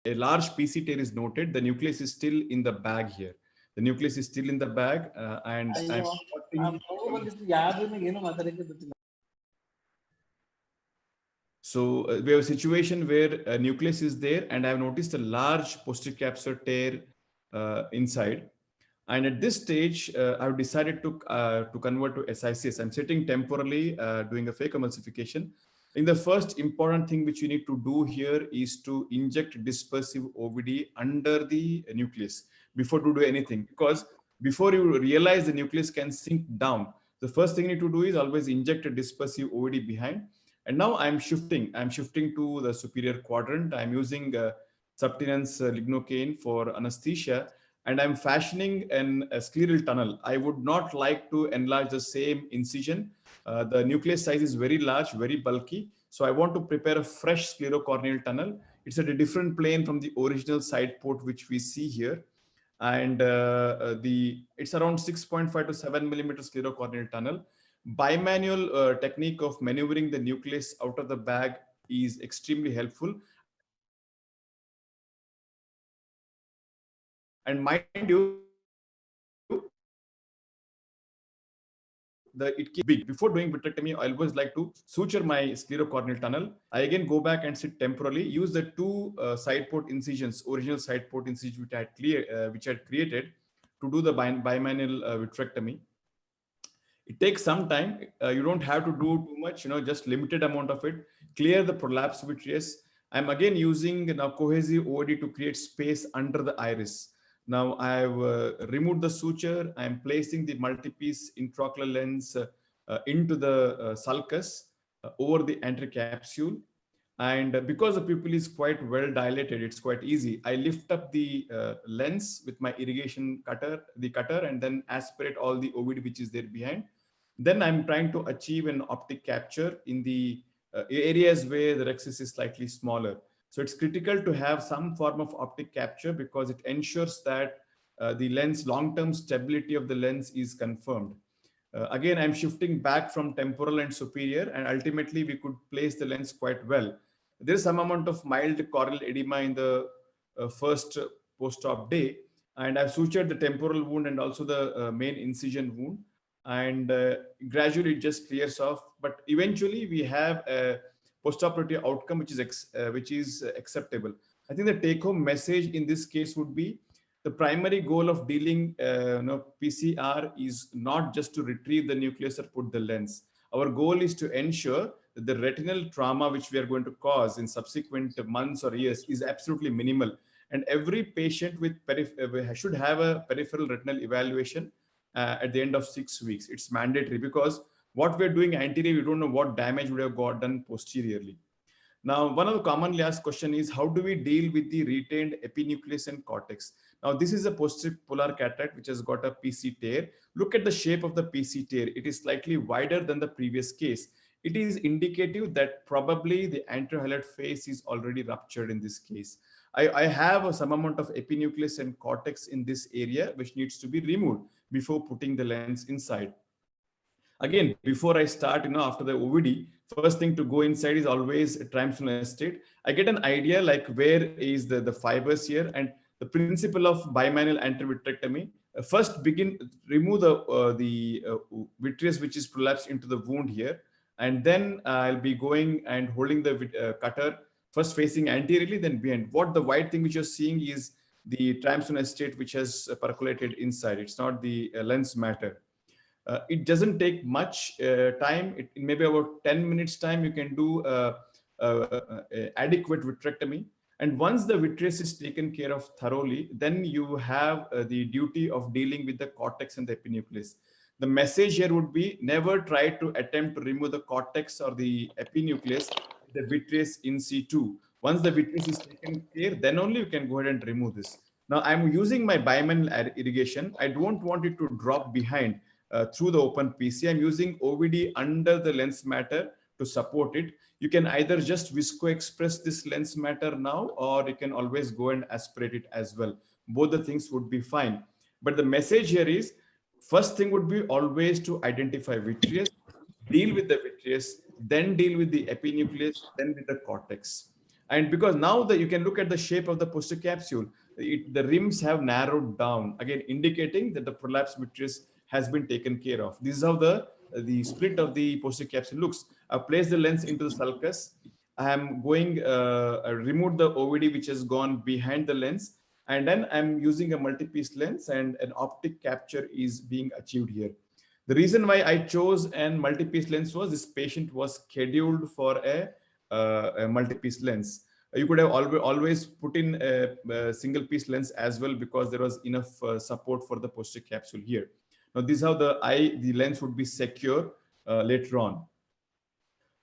a large PC tear is noted, the nucleus is still in the bag here. The nucleus is still in the bag, and I'm ಅಯ್ಯೋ ಆ cutting. ಮಗು ಬಂದಿತ್ತು ಯಾವ್ದನ್ನು ಏನು ಮಾತಾಡಕ್ಕೆ ಗೊತ್ತಿಲ್ಲ. So we have a situation where a nucleus is there, and I've noticed a large posterior capsular tear inside. And at this stage, I've decided to convert to SICS. I'm sitting temporarily doing a fake emulsification. I think the first important thing which you need to do here is to inject dispersive OVD under the nucleus before to do anything. Because before you realize the nucleus can sink down, the first thing you need to do is always inject a dispersive OVD behind. And now I'm shifting to the superior quadrant. I'm using subtenance lignocaine for anesthesia, and I'm fashioning a scleral tunnel. I would not like to enlarge the same incision. The nucleus size is very large, very bulky. So I want to prepare a fresh sclerocorneal tunnel. It's at a different plane from the original side port, which we see here. And it's around 6.5 to 7 millimeter sclerocorneal tunnel. Bimanual technique of maneuvering the nucleus out of the bag is extremely helpful. And mind you, it keeps big. Before doing vitrectomy, I always like to suture my sclerocorneal tunnel. I again go back and sit temporarily, use the two side port incisions, original side port incision which I had created to do the bimanual vitrectomy. It takes some time. You don't have to do too much, just limited amount of it. Clear the prolapse vitreous. I'm again using now cohesive OD to create space under the iris. Now I've removed the suture. I'm placing the multi-piece intraocular lens into the sulcus over the anterior capsule. And because the pupil is quite well dilated, it's quite easy. I lift up the lens with my irrigation cutter, and then aspirate all the OVD which is there behind. Then I'm trying to achieve an optic capture in the areas where the rhexis is slightly smaller. So it's critical to have some form of optic capture because it ensures that the lens, long-term stability of the lens is confirmed. Again, I'm shifting back from temporal and superior, and ultimately we could place the lens quite well. There is some amount of mild corneal edema in the first post-op day, and I've sutured the temporal wound and also the main incision wound, and gradually it just clears off. But eventually we have a postoperative outcome which is acceptable. I think the take-home message in this case would be the primary goal of dealing PCR is not just to retrieve the nucleus or put the lens. Our goal is to ensure that the retinal trauma which we are going to cause in subsequent months or years is absolutely minimal. And every patient with should have a peripheral retinal evaluation at the end of 6 weeks. It's mandatory because what we're doing anterior, we don't know what damage would have got done posteriorly. Now, one of the commonly asked question is, how do we deal with the retained epinucleus and cortex? Now, this is a posterior polar cataract which has got a PC tear. Look at the shape of the PC tear. It is slightly wider than the previous case. It is indicative that probably the anterior highlight face is already ruptured in this case. I have some amount of epinucleus and cortex in this area which needs to be removed before putting the lens inside. Again, before I start, after the OVD, first thing to go inside is always a triamcinolone acetate. I get an idea like where is the fibers here, and the principle of bimanual anterior vitrectomy. First, remove the vitreous which is prolapsed into the wound here, and then I'll be going and holding the cutter first facing anteriorly, then behind. What the white thing which you're seeing is the triamcinolone acetate which has percolated inside. It's not the lens matter. It doesn't take much time. In maybe about 10 minutes time, you can do adequate vitrectomy. And once the vitreous is taken care of thoroughly, then you have the duty of dealing with the cortex and the epinucleus. The message here would be never try to attempt to remove the cortex or the epinucleus, the vitreous in situ. Once the vitreous is taken care, then only you can go ahead and remove this. Now I'm using my bimanual irrigation. I don't want it to drop behind through the open PC. I'm using OVD under the lens matter to support it. You can either just visco express this lens matter now, or you can always go and aspirate it as well. Both the things would be fine. But the message here is, first thing would be always to identify vitreous, deal with the vitreous, then deal with the epinucleus, then with the cortex. And because now that you can look at the shape of the posterior capsule, the rims have narrowed down, again indicating that the prolapse vitreous has been taken care of. This is how the split of the posterior capsule looks. I place the lens into the sulcus. I am going remove the OVD which has gone behind the lens, and then I'm using a multi-piece lens, and an optic capture is being achieved here. The reason why I chose an multi-piece lens was this patient was scheduled for a multi-piece lens. You could have always put in a single piece lens as well, because there was enough support for the posterior capsule here. Now this is how the lens would be secure later on.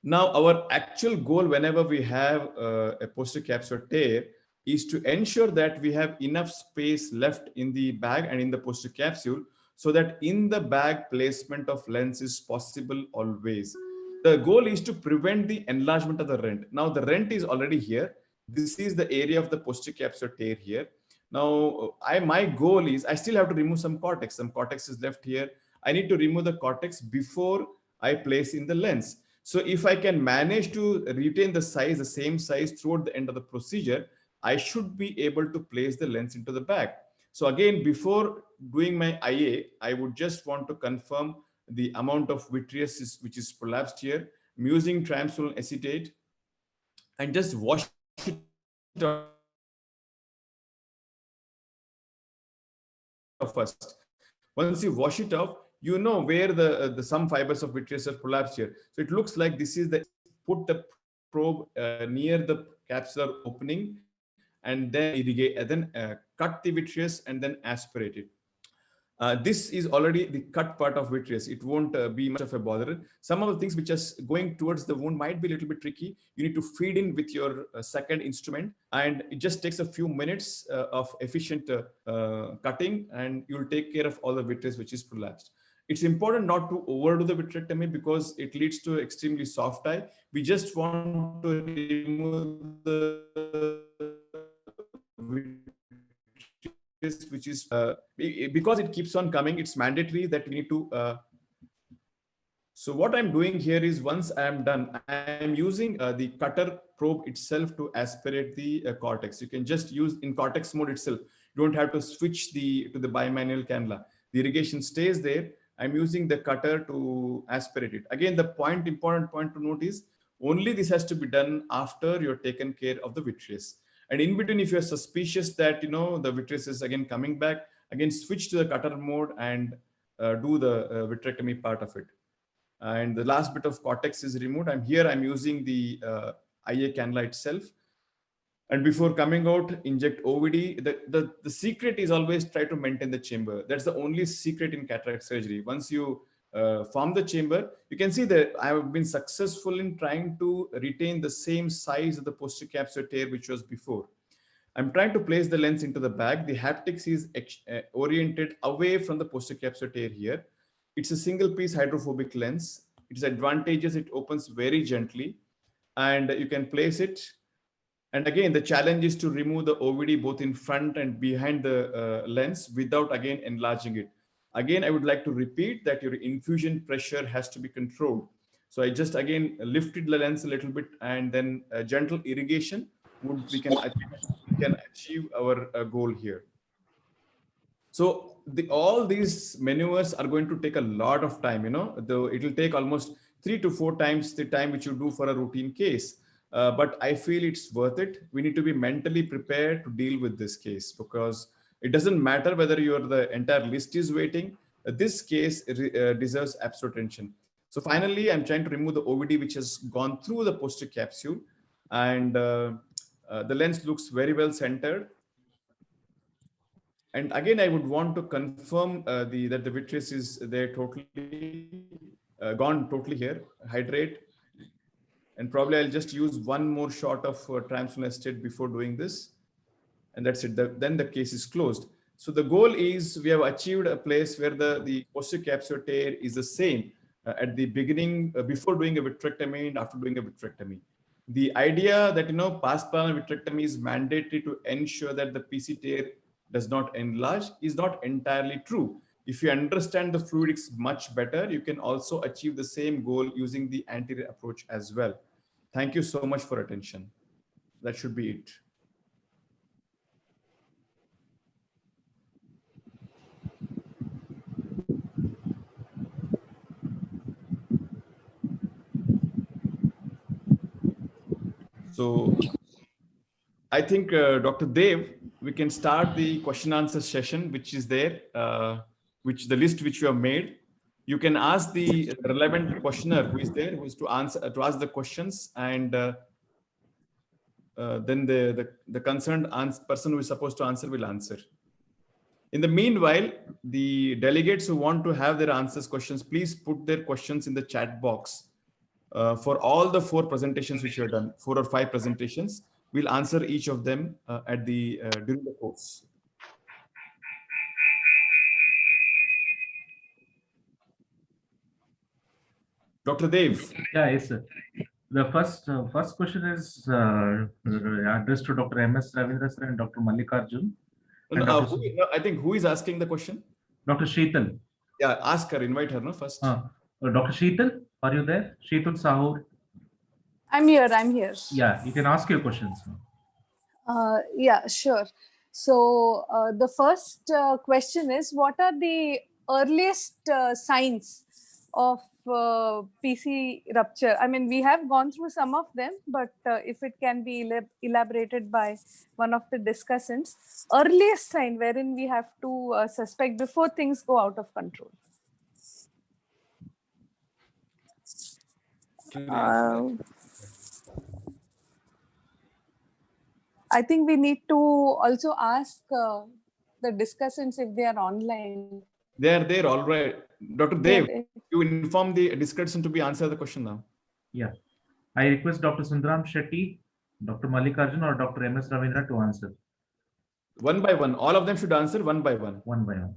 Now our actual goal whenever we have a posterior capsule tear is to ensure that we have enough space left in the bag and in the posterior capsule, so that in the bag placement of lens is possible always. The goal is to prevent the enlargement of the rent. Now the rent is already here. This is the area of the posterior capsule tear here. Now my goal is I still have to remove some cortex. Some cortex is left here. I need to remove the cortex before I place in the lens. So if I can manage to retain the size, the same size throughout the end of the procedure, I should be able to place the lens into the bag. So again, before doing my IA, I would just want to confirm the amount of vitreous which is prolapsed here. I'm using triamcinolone acetate and just wash it off first. Once you wash it off, you know where the some fibers of vitreous are prolapsed here. So it looks like this is the put the probe near the capsular opening, and then irrigate, and then cut the vitreous and then aspirate it. This is already the cut part of vitreous. It won't be much of a bother. Some of the things which are going towards the wound might be a little bit tricky. You need to feed in with your second instrument, and it just takes a few minutes of efficient cutting, and you'll take care of all the vitreous which is prolapsed. It's important not to overdo the vitrectomy because it leads to extremely soft eye. We just want to remove the which is because it keeps on coming, it's mandatory that we need to so what I'm doing here is, once I am done, I am using the cutter probe itself to aspirate the cortex. You can just use in cortex mode itself. You don't have to switch to the bimanual cannula. The irrigation stays there. I'm using the cutter to aspirate it. Again, the important point to note is only this has to be done after you're taken care of the vitreous. And in between, if you're suspicious that the vitreous is again coming back, again switch to the cutter mode and do the vitrectomy part of it. And the last bit of cortex is removed. I'm using the IA cannula itself. And before coming out, inject OVD. The secret is always try to maintain the chamber. That's the only secret in cataract surgery. Once you form the chamber, you can see that I have been successful in trying to retain the same size of the posterior capsular tear which was before. I'm trying to place the lens into the bag. The haptics is oriented away from the posterior capsular tear here. It's a single piece hydrophobic lens. Its advantages, it opens very gently and you can place it. And again, the challenge is to remove the OVD both in front and behind the lens without again enlarging it. Again, I would like to repeat that your infusion pressure has to be controlled. So I just again lifted the lens a little bit, and then a gentle irrigation we can achieve our goal here. So all these maneuvers are going to take a lot of time, though it will take almost 3 to 4 times the time which you do for a routine case. But I feel it's worth it. We need to be mentally prepared to deal with this case, because it doesn't matter whether the entire list is waiting. This case deserves absolute attention. So finally, I'm trying to remove the OVD which has gone through the posterior capsule, and the lens looks very well centered. And again, I would want to confirm that the vitreous is there totally gone totally here. Hydrate. And probably I'll just use one more shot of triamcinolone acetate before doing this. And that's it. Then the case is closed. So the goal is we have achieved a place where the posterior capsular tear is the same at the beginning, before doing a vitrectomy and after doing a vitrectomy. The idea that, past planar vitrectomy is mandatory to ensure that the PC tear does not enlarge is not entirely true. If you understand the fluidics much better, you can also achieve the same goal using the anterior approach as well. Thank you so much for attention. That should be it. So I think, Dr. Dev, we can start the question answer session, which is there, which the list which you have made. You can ask the relevant questioner who is there, who is to answer to ask the questions, and then the concerned person who is supposed to answer will answer. In the meanwhile, the delegates who want to have their answers questions, please put their questions in the chat box. For all the 4 presentations which you have done, 4 or 5 presentations, we'll answer each of them at the during the course. Dr. Dev. Yeah, yes, sir. The first question is addressed to Dr. M.S. Ravindra sir and Dr. Mallikarjun. I think who is asking the question? Dr. Sheetal. Yeah, ask her, invite her, no, first. Dr. Sheetal, are you there? Sheetal Sahur. I'm here. Yeah, you can ask your questions now. Yeah, sure. So the first question is, what are the earliest signs of PC rupture? I mean, we have gone through some of them, but if it can be elaborated by one of the discussants, earliest sign wherein we have to suspect before things go out of control. I think we need to also ask the discussants if they are online. They are there, all right. Dr. Dev, you inform the discussant to be answer the question now. Yeah. I request Dr. Sundaram Shetty, Dr. Mallikarjun, or Dr. M.S. Ravindra to answer. One by one. All of them should answer one by one. One by one.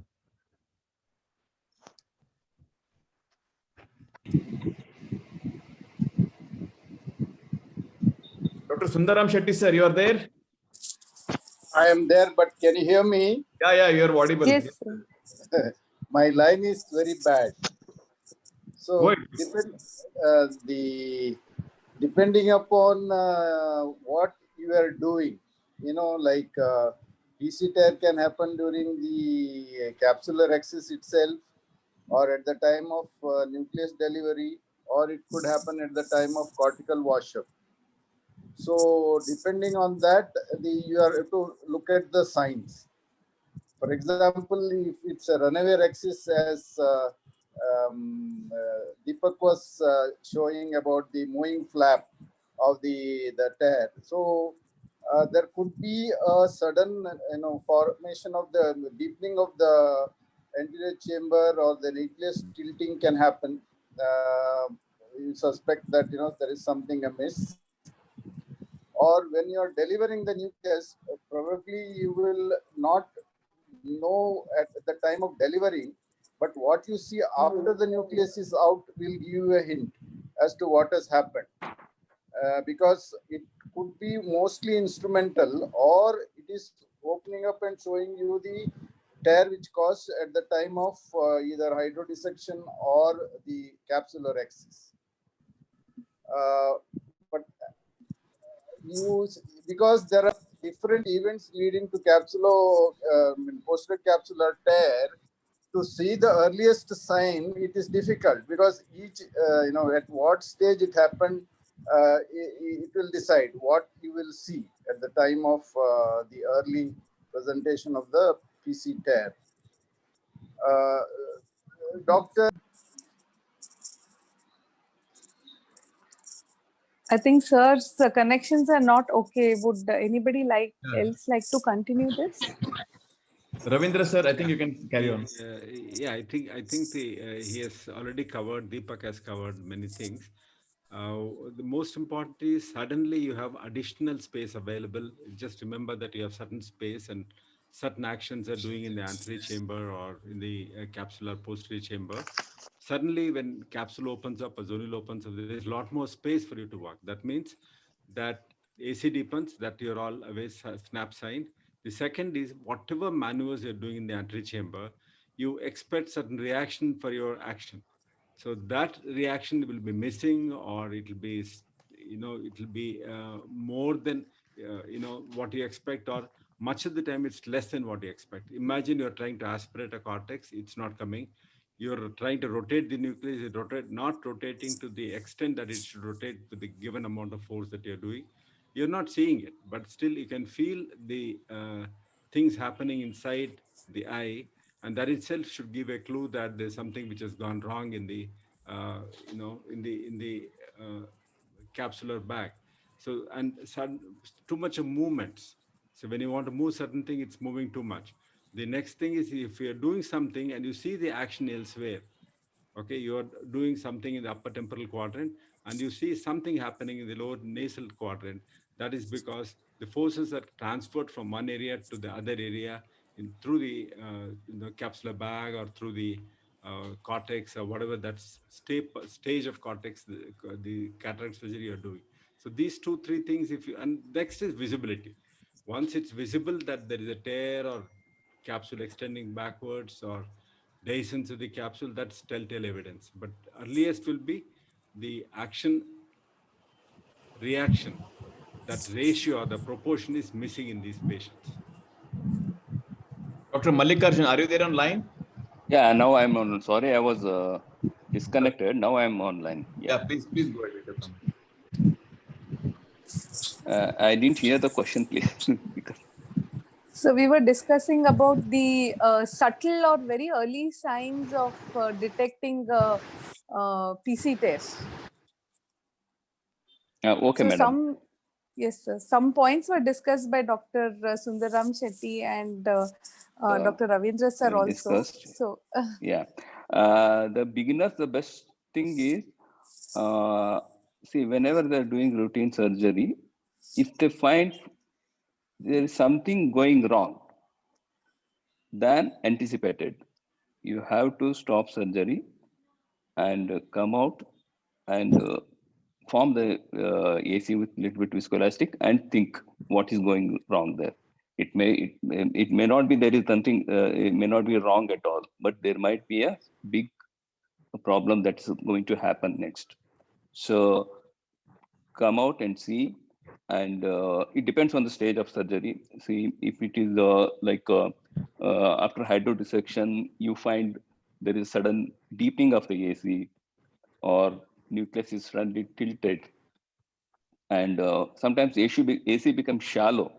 Dr. Sundaram Shetty, sir, you are there? I am there, but can you hear me? Yeah, you are audible. Yes. My line is very bad. So, depending upon what you are doing, like PC tear can happen during the capsular axis itself, or at the time of nucleus delivery, or it could happen at the time of cortical washup. So depending on that, you are to look at the signs. For example, if it's a runaway axis, as Deepak was showing about the moving flap of the tear. So there could be a sudden, formation of the deepening of the anterior chamber, or the nucleus tilting can happen. You suspect that there is something amiss. Or when you are delivering the nucleus, probably you will not know at the time of delivery, but what you see after the nucleus is out will give you a hint as to what has happened. Because it could be mostly instrumental, or it is opening up and showing you the tear which caused at the time of either hydrodissection or the capsular axis. But because there are different events leading to posterior capsular tear, to see the earliest sign, it is difficult, because each, at what stage it happened, it will decide what you will see at the time of the early presentation of the PC tear. Doctor? I think, sirs, the connections are not okay. Would anybody else like to continue this? Ravindra sir, I think you can carry on. Yeah, I think he has already covered. Deepak has covered many things. The most important is suddenly you have additional space available. Just remember that you have certain space and certain actions are doing in the anterior chamber or in the capsular posterior chamber. Suddenly, when capsule opens up, a zonule opens up, there's a lot more space for you to work. That means that AC deepens, that you're all away snap sign. The second is whatever maneuvers you're doing in the anterior chamber, you expect certain reaction for your action. So that reaction will be missing, or it will be, more than what you expect, or much of the time it's less than what you expect. Imagine you're trying to aspirate a cortex, it's not coming. You're trying to rotate the nucleus, not rotating to the extent that it should rotate with the given amount of force that you're doing. You're not seeing it, but still you can feel the things happening inside the eye, and that itself should give a clue that there's something which has gone wrong in the uh, capsular bag. So, and too much of movements. So when you want to move certain thing, it's moving too much. The next thing is, if you're doing something and you see the action elsewhere, okay, you're doing something in the upper temporal quadrant and you see something happening in the lower nasal quadrant, that is because the forces are transferred from one area to the other area through the capsular bag or through the cortex or whatever that stage of cortex, the cataract surgery you're doing. So these 2-3 things, and next is visibility. Once it's visible that there is a tear or capsule extending backwards or dehiscence of the capsule, that's telltale evidence. But earliest will be the action reaction. That ratio or the proportion is missing in these patients. Dr. Mallikarjun, are you there online? Yeah, now I'm on. Sorry, I was disconnected. Now I'm online. Yeah, please go ahead with your comment. I didn't hear the question, please. So we were discussing about the subtle or very early signs of detecting PC tests. Okay, So madam. yes, sir. Some points were discussed by Dr. Sundaram Shetty and Dr. Ravindra sir also. Discussed. So yeah, the beginners, the best thing is, see, whenever they're doing routine surgery, if they find there is something going wrong than anticipated, you have to stop surgery and come out and form the AC with little bit viscoelastic and think what is going wrong there. It may not be there is something, it may not be wrong at all, but there might be a big problem that's going to happen next. So come out and see, and it depends on the stage of surgery. See, if it is after hydrodissection, you find there is sudden deepening of the AC, or nucleus is suddenly tilted, and sometimes AC becomes shallow.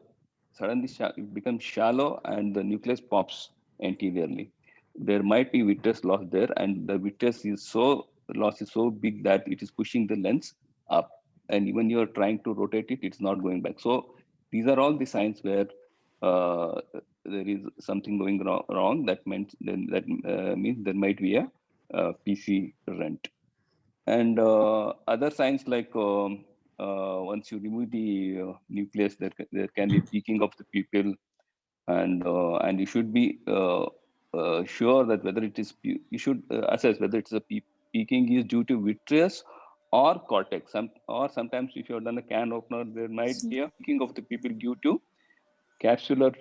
Suddenly it becomes shallow and the nucleus pops anteriorly. There might be vitreous loss there, and the vitreous loss is so big that it is pushing the lens up. And even you're trying to rotate it, it's not going back. So these are all the signs where there is something going wrong. That means there might be a PC rent. And other signs like once you remove the nucleus, there can be peaking of the pupil, and you should be sure that whether it is, you should assess whether it's a peaking is due to vitreous or cortex. Or sometimes if you have done a can opener, there might be a peaking of the pupil due to capsular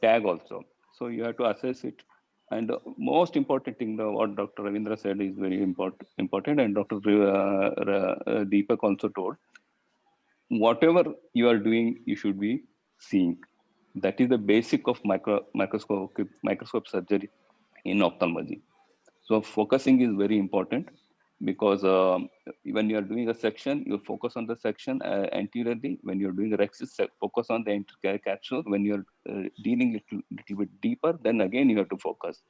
tag also. So you have to assess it. And the most important thing, what Dr. Ravindra said is very important, and Dr. Deepak also told, whatever you are doing, you should be seeing. That is the basic of microscope surgery in ophthalmology. So focusing is very important, because when you are doing a section, you focus on the section anteriorly. When you're doing a rexis, focus on the anterior capsule. When you're dealing little bit deeper, then again you have to focus.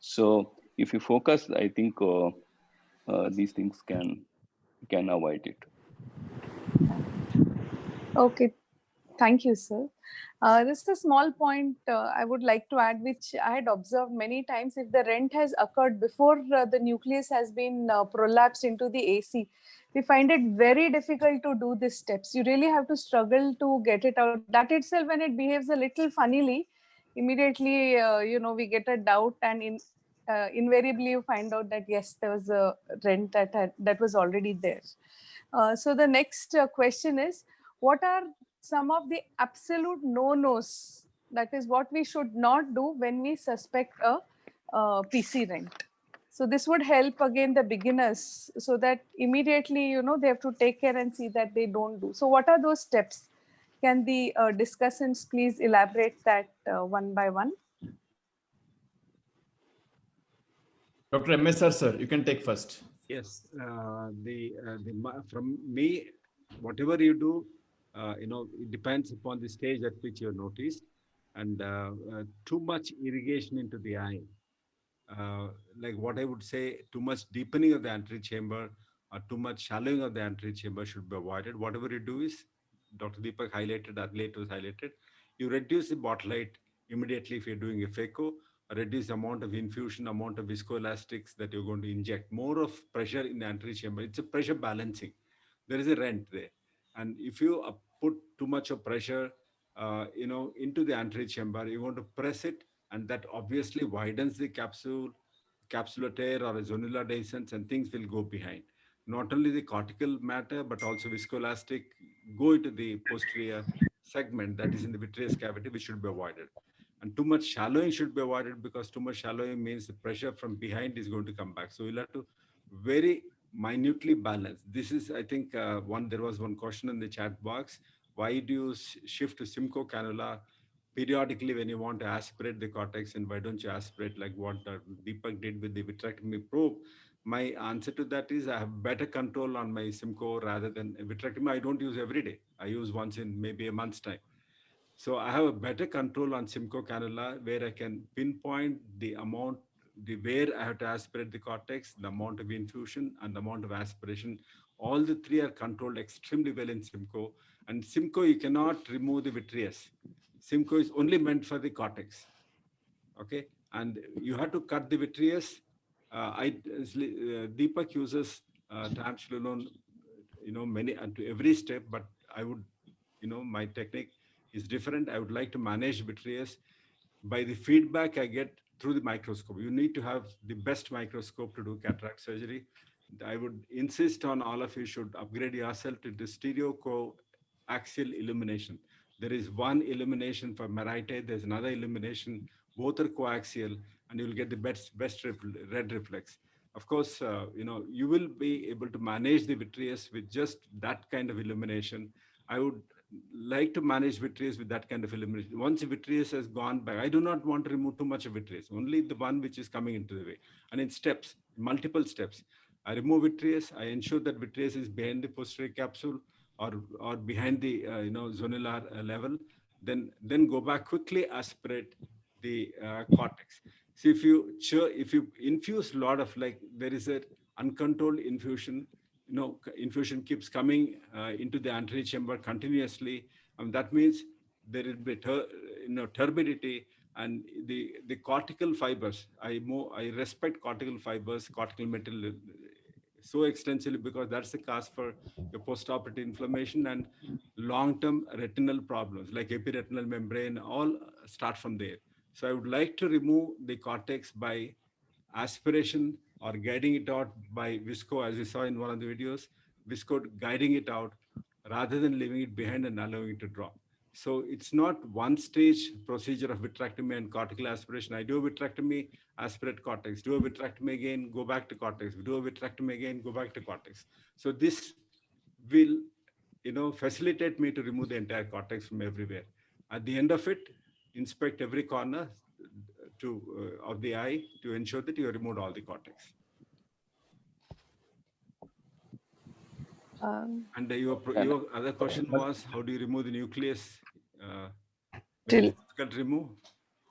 So if you focus, I think these things can avoid it. okay, thank you, sir. Just a small point I would like to add, which I had observed many times. If the rent has occurred before the nucleus has been prolapsed into the AC, we find it very difficult to do these steps. You really have to struggle to get it out. That itself, when it behaves a little funnily, immediately, we get a doubt, and invariably you find out that yes, there was a rent that was already there. So the next question is, what are some of the absolute no-nos, that is what we should not do when we suspect a PC rent? So this would help again the beginners, so that immediately, they have to take care and see that they don't do. So what are those steps Can the discussants please elaborate that one by one? Dr. MSR, sir, you can take first. Yes, from me, whatever you do, it depends upon the stage at which you're noticed, and too much irrigation into the eye, like what I would say, too much deepening of the anterior chamber or too much shallowing of the anterior chamber should be avoided. Whatever you do is, Dr. Deepak highlighted, earlier it was highlighted, you reduce the bot light immediately if you're doing a phaco, reduce the amount of infusion, amount of viscoelastics that you're going to inject, more of pressure in the anterior chamber. It's a pressure balancing. There is a rent there. And if you put too much of pressure, into the anterior chamber, you want to press it, and that obviously widens the capsular tear or a zonular dehiscence, and things will go behind. Not only the cortical matter, but also viscoelastic go into the posterior segment that is in the vitreous cavity, which should be avoided. And too much shallowing should be avoided, because too much shallowing means the pressure from behind is going to come back. So you'll have to very minutely balance. This is, I think, there was one question in the chat box. Why do you shift to Simcoe cannula periodically when you want to aspirate the cortex, and why don't you aspirate like what Deepak did with the vitrectomy probe? My answer to that is I have better control on my Simcoe rather than vitrectomy. I don't use every day. I use once in maybe a month's time. So I have a better control on Simcoe cannula, where I can pinpoint the amount, where I have to aspirate the cortex, the amount of infusion, and the amount of aspiration. All the three are controlled extremely well in Simcoe. And Simcoe, you cannot remove the vitreous. Simcoe is only meant for the cortex. Okay, and you have to cut the vitreous. Deepak uses triamcinolone, many to every step, but I would, my technique is different. I would like to manage vitreous by the feedback I get through the microscope. You need to have the best microscope to do cataract surgery. I would insist on all of you should upgrade yourself to the stereo coaxial illumination. There is one illumination for Merite, there's another illumination, both are coaxial, and you'll get the best red reflex. Of course, you will be able to manage the vitreous with just that kind of illumination. I would like to manage vitreous with that kind of illumination. Once the vitreous has gone back, I do not want to remove too much of vitreous, only the one which is coming into the way. And in steps, multiple steps. I remove vitreous, I ensure that vitreous is behind the posterior capsule or behind the zonular level, then go back, quickly aspirate the cortex. So if you infuse a lot of, like, there is an uncontrolled infusion, infusion keeps coming into the anterior chamber continuously, that means there will be turbidity, and the cortical fibers, I respect cortical fibers, cortical metal so extensively, because that's the cause for your postoperative inflammation and long-term retinal problems like epiretinal membrane, all start from there. So I would like to remove the cortex by aspiration or guiding it out by visco, as you saw in one of the videos, visco guiding it out rather than leaving it behind and allowing it to drop. So it's not one stage procedure of vitrectomy and cortical aspiration. I do a vitrectomy, aspirate cortex, do a vitrectomy again, go back to cortex, do a vitrectomy again, go back to cortex. So this will, facilitate me to remove the entire cortex from everywhere. At the end of it, inspect every corner of the eye to ensure that you have removed all the cortex. And your other question was, how do you remove the nucleus? Difficult to remove.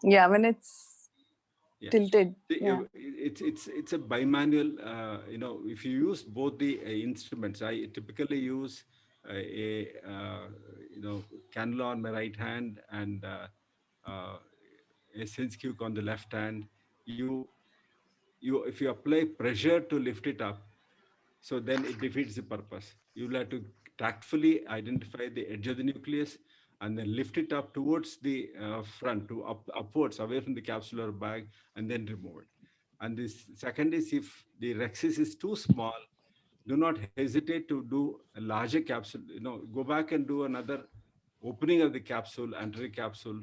Yeah, when it's tilted. Yeah. It's a bimanual. If you use both the instruments, I typically use a cannula on my right hand and a Synscuke on the left hand. If you apply pressure to lift it up, so then it defeats the purpose. You'll have to tactfully identify the edge of the nucleus and then lift it up towards the front, upwards, away from the capsular bag, and then remove it. And this second is, if the rhexis is too small, do not hesitate to do a larger capsule. Go back and do another opening of the capsule, anterior capsule.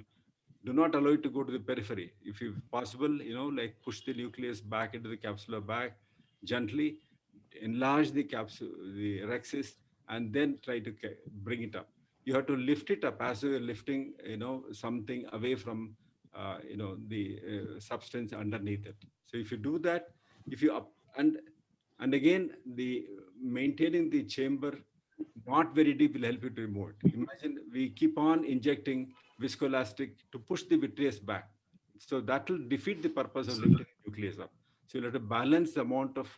Do not allow it to go to the periphery. If possible, like push the nucleus back into the capsular bag gently, enlarge the capsule, the rhexis, and then try to bring it up. you have to lift it up as you're lifting, something away from, the substance underneath it. So if you do that, if you up and again, the maintaining the chamber not very deep will help you to remove it. Imagine we keep on injecting viscoelastic to push the vitreous back. So that will defeat the purpose of lifting the nucleus up. So you'll have to balance the amount of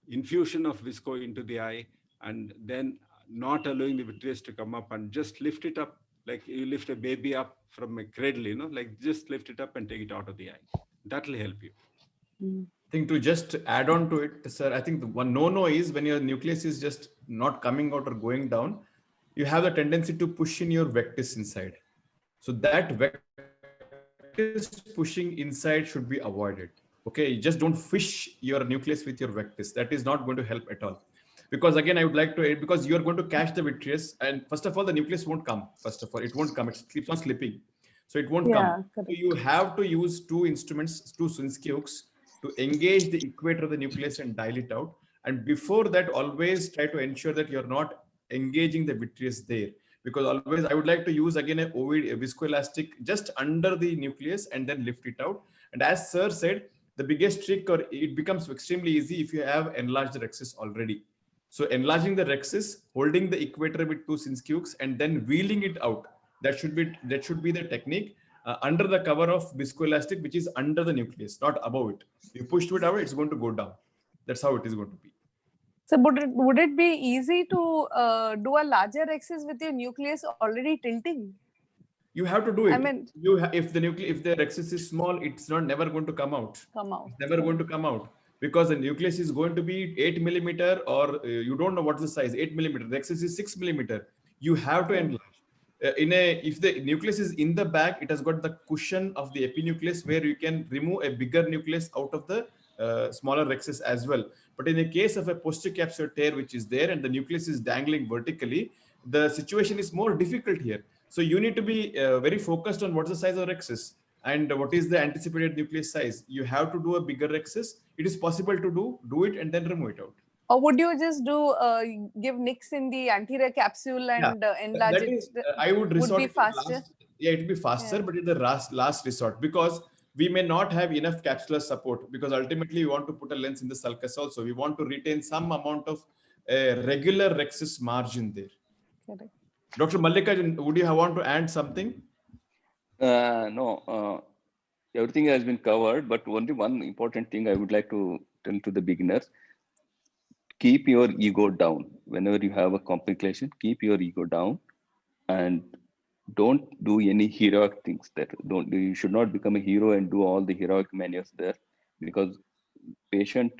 infusion of visco into the eye and then not allowing the vitreous to come up, and just lift it up like you lift a baby up from a cradle, like just lift it up and take it out of the eye. That will help you. I think to just add on to it, sir, I think the one no is when your nucleus is just not coming out or going down, you have the tendency to push in your vectis inside. So that vectis pushing inside should be avoided. Okay, you just don't fish your nucleus with your vectis. That is not going to help at all. Because again, I would like to, because you are going to catch the vitreous, and first of all, the nucleus won't come. First of all, it won't come. It keeps on slipping. So it won't come. Correct. So you have to use two instruments, two Swinsky hooks, to engage the equator of the nucleus and dial it out. And before that, always try to ensure that you're not engaging the vitreous there. Because always I would like to use again a viscoelastic just under the nucleus and then lift it out. And as sir said, the biggest trick, or it becomes extremely easy if you have enlarged the rhexis already. So enlarging the rhexis, holding the equator with two Swinsky hooks and then wheeling it out. That should be the technique. Under the cover of viscoelastic, which is under the nucleus, not above it. You push it out, it's going to go down. That's how it is going to be. So would it be easy to do a larger rhexis with your nucleus already tilting? You have to do it. I mean, if the rhexis is small, it's never going to come out. It's never going to come out because the nucleus is going to be 8 millimeter, or you don't know what's the size. 8 millimeter. The rhexis is 6 millimeter. You have to enlarge. If the nucleus is in the back, it has got the cushion of the epinucleus where you can remove a bigger nucleus out of the smaller rhexis as well. But in the case of a posterior capsular tear which is there and the nucleus is dangling vertically, the situation is more difficult here. So you need to be very focused on what's the size of rhexis and what is the anticipated nucleus size. You have to do a bigger rhexis. It is possible to do it and then remove it out. Or would you just do give nicks in the anterior capsule and enlarge it? I would resort. Would be faster. It would be faster, but in the last resort, because we may not have enough capsular support, because ultimately we want to put a lens in the sulcus also. We want to retain some amount of regular rhexis margin there. Correct. Dr. Mallikarjun, would you want to add something? No, everything has been covered, but only one important thing I would like to tell to the beginners. Keep your ego down. Whenever you have a complication, keep your ego down and don't do any heroic things there. You should not become a hero and do all the heroic maneuvers there, because patient,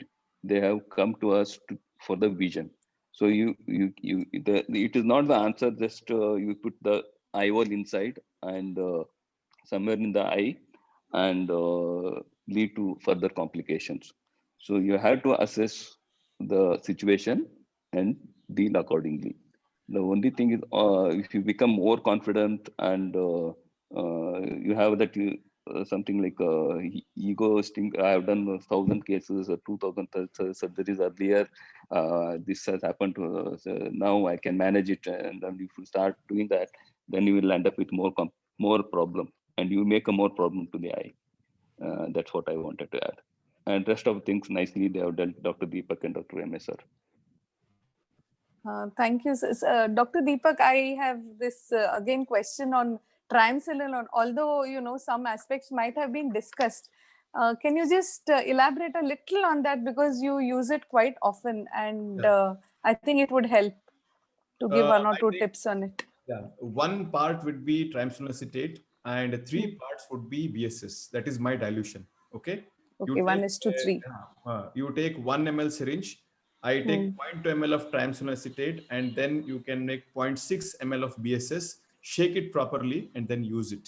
they have come to us for the vision. So it is not the answer just you put the IOL inside and somewhere in the eye and lead to further complications. So you have to assess the situation and deal accordingly. The only thing is if you become more confident and you have that something like ego sting. I have done 1,000 cases or 2,000 surgeries earlier. This has happened to us. Now I can manage it, and then if you start doing that, then you will end up with more problem, and you make a more problem to the eye. That's what I wanted to add. And rest of things nicely they have dealt, Dr. Deepak and Dr. MS sir. Thank you, Dr. Deepak. I have this again question on triamcinolone. Although some aspects might have been discussed, can you just elaborate a little on that, because you use it quite often, and I think it would help to give one or two tips on it. Yeah, one part would be triamcinolone acetate, and 3 parts would be BSS. That is my dilution. Okay. Okay, 1:3. You take 1 ml syringe. I take 0.2 ml of triamcinolone acetate, and then you can make 0.6 ml of BSS, shake it properly, and then use it.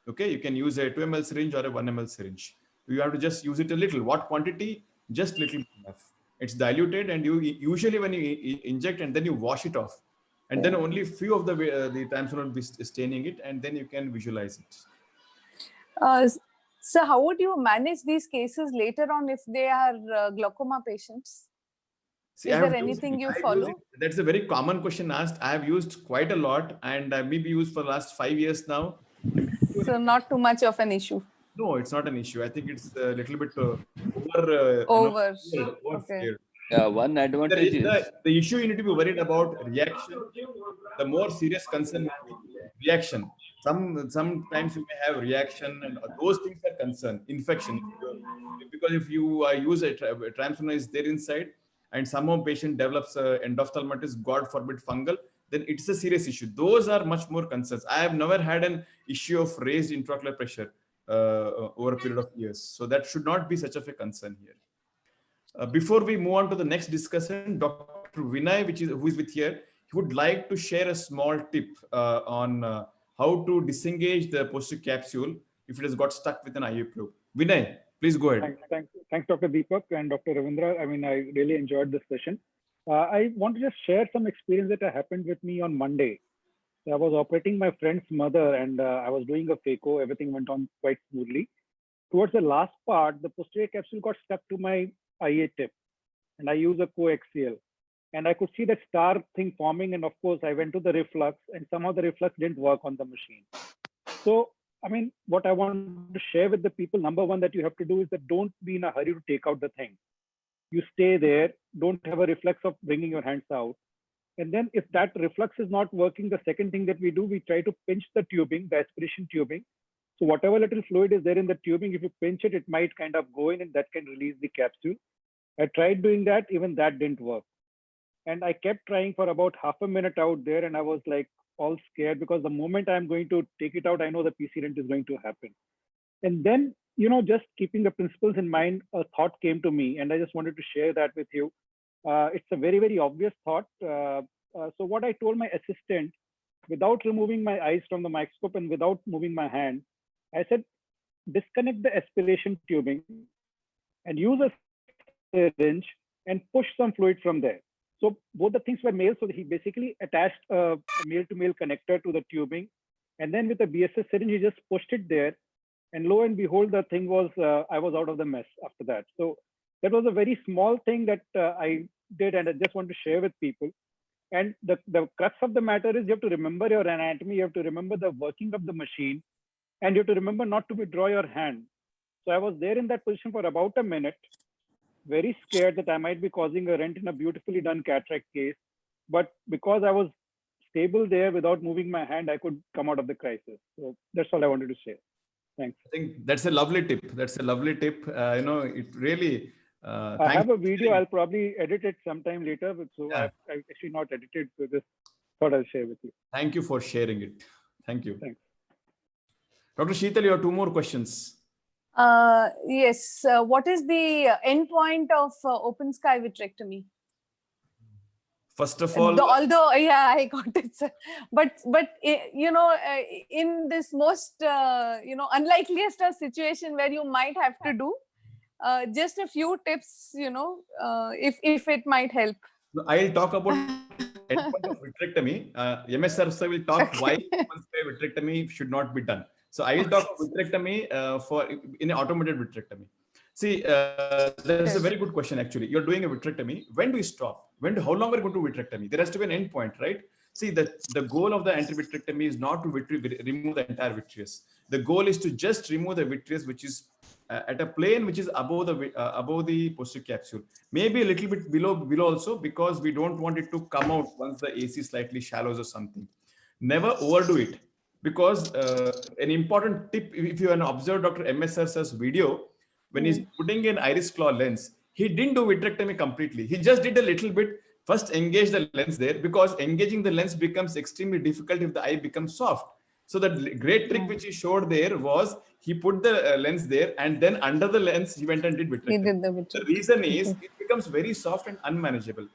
Okay, you can use a 2 ml syringe or a 1 ml syringe. You have to just use it a little. What quantity? Just little enough. It's diluted, and you usually when you inject and then you wash it off, and then only few of the triamcinolone be staining it, and then you can visualize it. So how would you manage these cases later on if they are glaucoma patients? See, Is I have there used anything it. you I use follow? it. That's a very common question asked. I have used quite a lot, and I maybe used for the last 5 years now. So not too much of an issue. No, it's not an issue. I think it's a little bit over, Over. Okay. feared. Yeah, one advantage is The issue you need to be worried about reaction. The more serious concern will be reaction. Sometimes you may have reaction, and those things are concern. Infection, because if you use a transfusion is there inside, and somehow patient develops endophthalmitis, God forbid fungal, then it's a serious issue. Those are much more concerns. I have never had an issue of raised intraocular pressure over a period of years, so that should not be such of a concern here. Before we move on to the next discussion, Dr. Vinay, who is with here, he would like to share a small tip on how to disengage the posterior capsule if it has got stuck with an IU probe. Vinay, please go ahead. Thanks, Dr. Deepak and Dr. Ravindra. I mean, I really enjoyed this session. I want to just share some experience that happened with me on Monday. I was operating my friend's mother, and I was doing a phaco. Everything went on quite smoothly. Towards the last part, the posterior capsule got stuck to my IA tip, and I use a coaxial. And I could see that star thing forming, and of course, I went to the reflux, and somehow the reflux didn't work on the machine. So, I mean, what I want to share with the people, number one, that you have to do is that don't be in a hurry to take out the thing. You stay there, don't have a reflex of bringing your hands out. And then if that reflux is not working, the second thing that we do, we try to pinch the tubing, the aspiration tubing. So whatever little fluid is there in the tubing, if you pinch it, it might kind of go in and that can release the capsule. I tried doing that, even that didn't work. And I kept trying for about half a minute out there, and I was like all scared because the moment I'm going to take it out, I know the PC rent is going to happen. And then, you know, just keeping the principles in mind, a thought came to me, and I just wanted to share that with you. It's a very, very obvious thought. So what I told my assistant, without removing my eyes from the microscope and without moving my hand, I said, disconnect the aspiration tubing and use a syringe and push some fluid from there. So both the things were male. So he basically attached a male-to-male connector to the tubing. And then with a BSS syringe, he just pushed it there. And lo and behold, the thing was, I was out of the mess after that. So that was a very small thing that I did, and I just want to share with people. And the crux of the matter is you have to remember your anatomy, you have to remember the working of the machine, and you have to remember not to withdraw your hand. So I was there in that position for about a minute, very scared that I might be causing a rent in a beautifully done cataract case. But because I was stable there without moving my hand, I could come out of the crisis. So that's all I wanted to share. Thanks. I think that's a lovely tip. That's a lovely tip. You know, it really. I have a video. I'll probably edit it sometime later. But so Yeah. I've actually not edited. So just thought I'll share with you. Thank you for sharing it. Thank you. Thanks. Dr. Sheetal, you have two more questions. Yes. What is the endpoint of open sky vitrectomy? First of all, Although yeah, I got it, sir. But you know, in this most you know, unlikeliest of situation where you might have to do, just a few tips, you know, if it might help. I'll talk about endpoint of vitrectomy. MSR sir will talk why open sky vitrectomy should not be done. So I will talk about vitrectomy in an automated vitrectomy. See, that's a very good question. Actually, you're doing a vitrectomy. When do you stop? How long are you going to vitrectomy? There has to be an endpoint, right? See, the goal of the anti-vitrectomy is not to remove the entire vitreous. The goal is to just remove the vitreous, which is at a plane which is above the posterior capsule, maybe a little bit below also, because we don't want it to come out once the AC slightly shallows or something. Never overdo it, because an important tip, if you observe Dr. MSR's video, when he's putting in iris claw lens, he didn't do vitrectomy completely. He just did a little bit. First, engage the lens there, because engaging the lens becomes extremely difficult if the eye becomes soft. So the great trick which he showed there was he put the lens there, and then under the lens he went and did vitrectomy. He did the vitrectomy. The reason is it becomes very soft and unmanageable.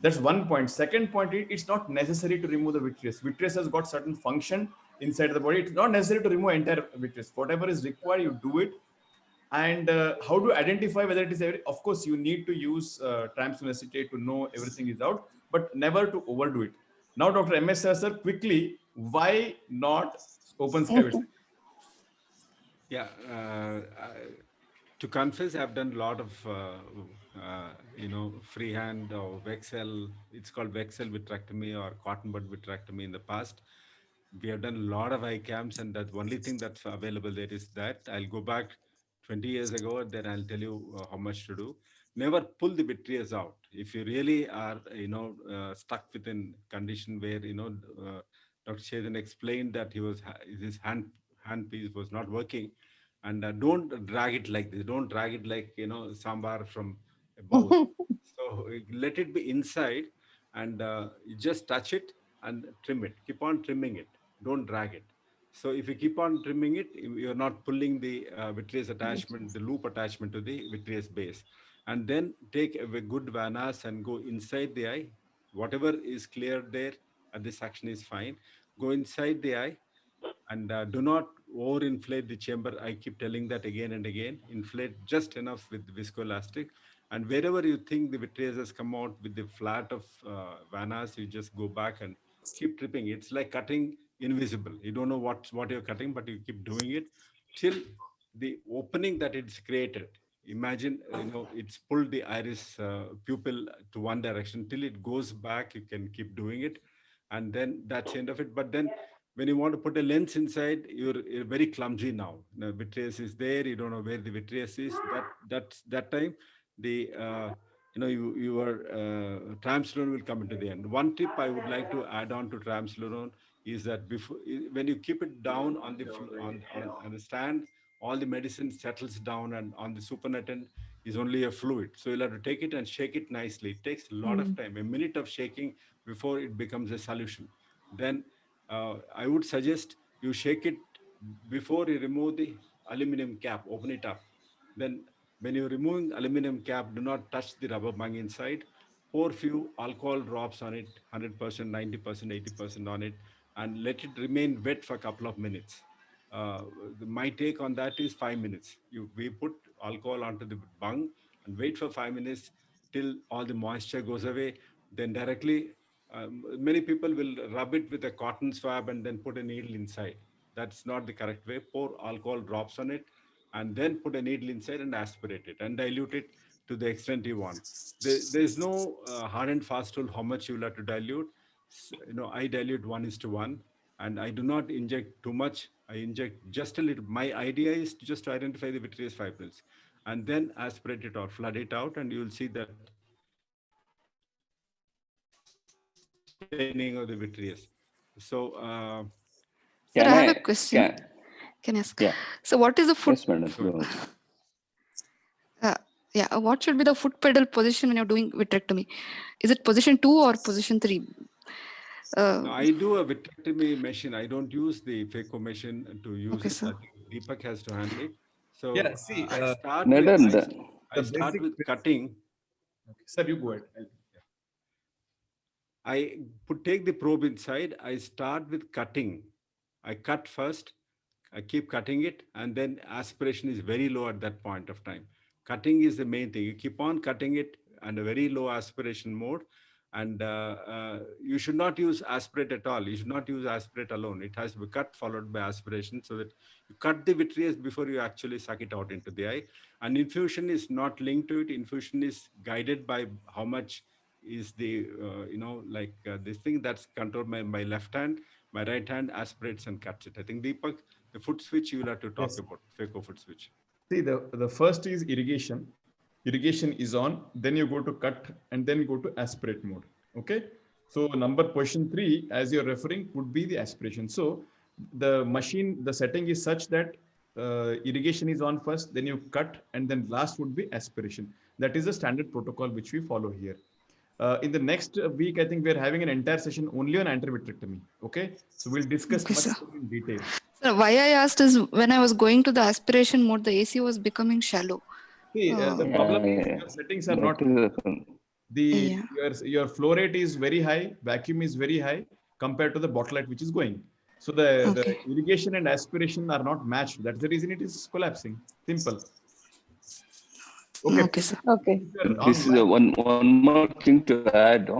That's one point. Second point, it's not necessary to remove the vitreous. Vitreous has got certain function inside the body. It's not necessary to remove entire vitreous. Whatever is required, you do it. And how to identify whether it is, of course, you need to use triamcinolone acetate to know everything is out, but never to overdo it. Now, Dr. MSR sir, quickly, why not open sky vitrectomy? Yeah, To confess, I've done a lot of, freehand or Vexel. It's called Vexel vitrectomy or cotton bud vitrectomy in the past. We have done a lot of ICAMs, and the only thing that's available there is that. I'll go back 20 years ago, then I'll tell you how much to do. Never pull the vitreous out. If you really are, stuck within condition where, Dr. Chetan explained that his hand piece was not working, and don't drag it like this. Don't drag it like, sambar from a bowl. So let it be inside, and you just touch it and trim it. Keep on trimming it. Don't drag it. So if you keep on trimming it, you're not pulling the vitreous attachment, the loop attachment to the vitreous base. And then take a good vanas and go inside the eye. Whatever is cleared there at this section is fine. Go inside the eye, and do not overinflate the chamber. I keep telling that again and again. Inflate just enough with viscoelastic. And wherever you think the vitreous has come out with the flat of vanas, you just go back and keep tripping. It's like cutting invisible. You don't know what you're cutting, but you keep doing it till the opening that it's created. Imagine, it's pulled the iris pupil to one direction till it goes back. You can keep doing it, and then that's the end of it. But then when you want to put a lens inside, you're very clumsy now. The vitreous is there. You don't know where the vitreous is. That time the your triamcinolone will come into the end. One tip I would like to add on to triamcinolone is that when you keep it down on the stand, all the medicine settles down, and on the supernatant is only a fluid. So you'll have to take it and shake it nicely. It takes a lot of time, a minute of shaking before it becomes a solution. Then I would suggest you shake it before you remove the aluminum cap, open it up. Then when you're removing aluminum cap, do not touch the rubber bung inside. Pour few alcohol drops on it, 100%, 90%, 80% on it, and let it remain wet for a couple of minutes. My take on that is 5 minutes. We put alcohol onto the bung and wait for 5 minutes till all the moisture goes away. Then directly, many people will rub it with a cotton swab and then put a needle inside. That's not the correct way. Pour alcohol drops on it and then put a needle inside and aspirate it and dilute it to the extent you want. There's no hard and fast rule how much you will have to dilute. I dilute 1:1, and I do not inject too much. I inject just a little. My idea is to just identify the vitreous fibrils and then aspirate it or flood it out, and you will see that staining of the vitreous. So, Sir, I have a question. Can I ask? Yeah. So, what is the foot? Yes, madam. What should be the foot pedal position when you're doing vitrectomy? Is it position 2 or position 3? I do a vitrectomy machine. I don't use the phaco machine to use Okay, it. sir. I think Deepak has to handle it. So Yeah, see, I start basic with cutting. Okay. Sir, you go ahead. I take the probe inside. I start with cutting. I cut first. I keep cutting it, and then aspiration is very low at that point of time. Cutting is the main thing. You keep on cutting it and a very low aspiration mode. And you should not use aspirate at all. You should not use aspirate alone. It has to be cut followed by aspiration, so that you cut the vitreous before you actually suck it out into the eye. And infusion is not linked to it. Infusion is guided by how much is the, this thing that's controlled by my left hand. My right hand aspirates and cuts it. I think Deepak, the foot switch you will have to talk about, phaco foot switch. See, the first is irrigation. Irrigation is on, then you go to cut, and then you go to aspirate mode. Okay. So position 3, as you're referring, would be the aspiration. So the machine, the setting is such that irrigation is on first, then you cut, and then last would be aspiration. That is the standard protocol which we follow here. In the next week, I think we're having an entire session only on anterior vitrectomy. Okay. So we'll discuss much more in detail. So why I asked is when I was going to the aspiration mode, the AC was becoming shallow. See, the problem is your settings are not. Your flow rate is very high, vacuum is very high compared to the bottle light which is going. So the irrigation and aspiration are not matched. That's the reason it is collapsing. Simple. Okay, sir. Okay. This is one more thing to add.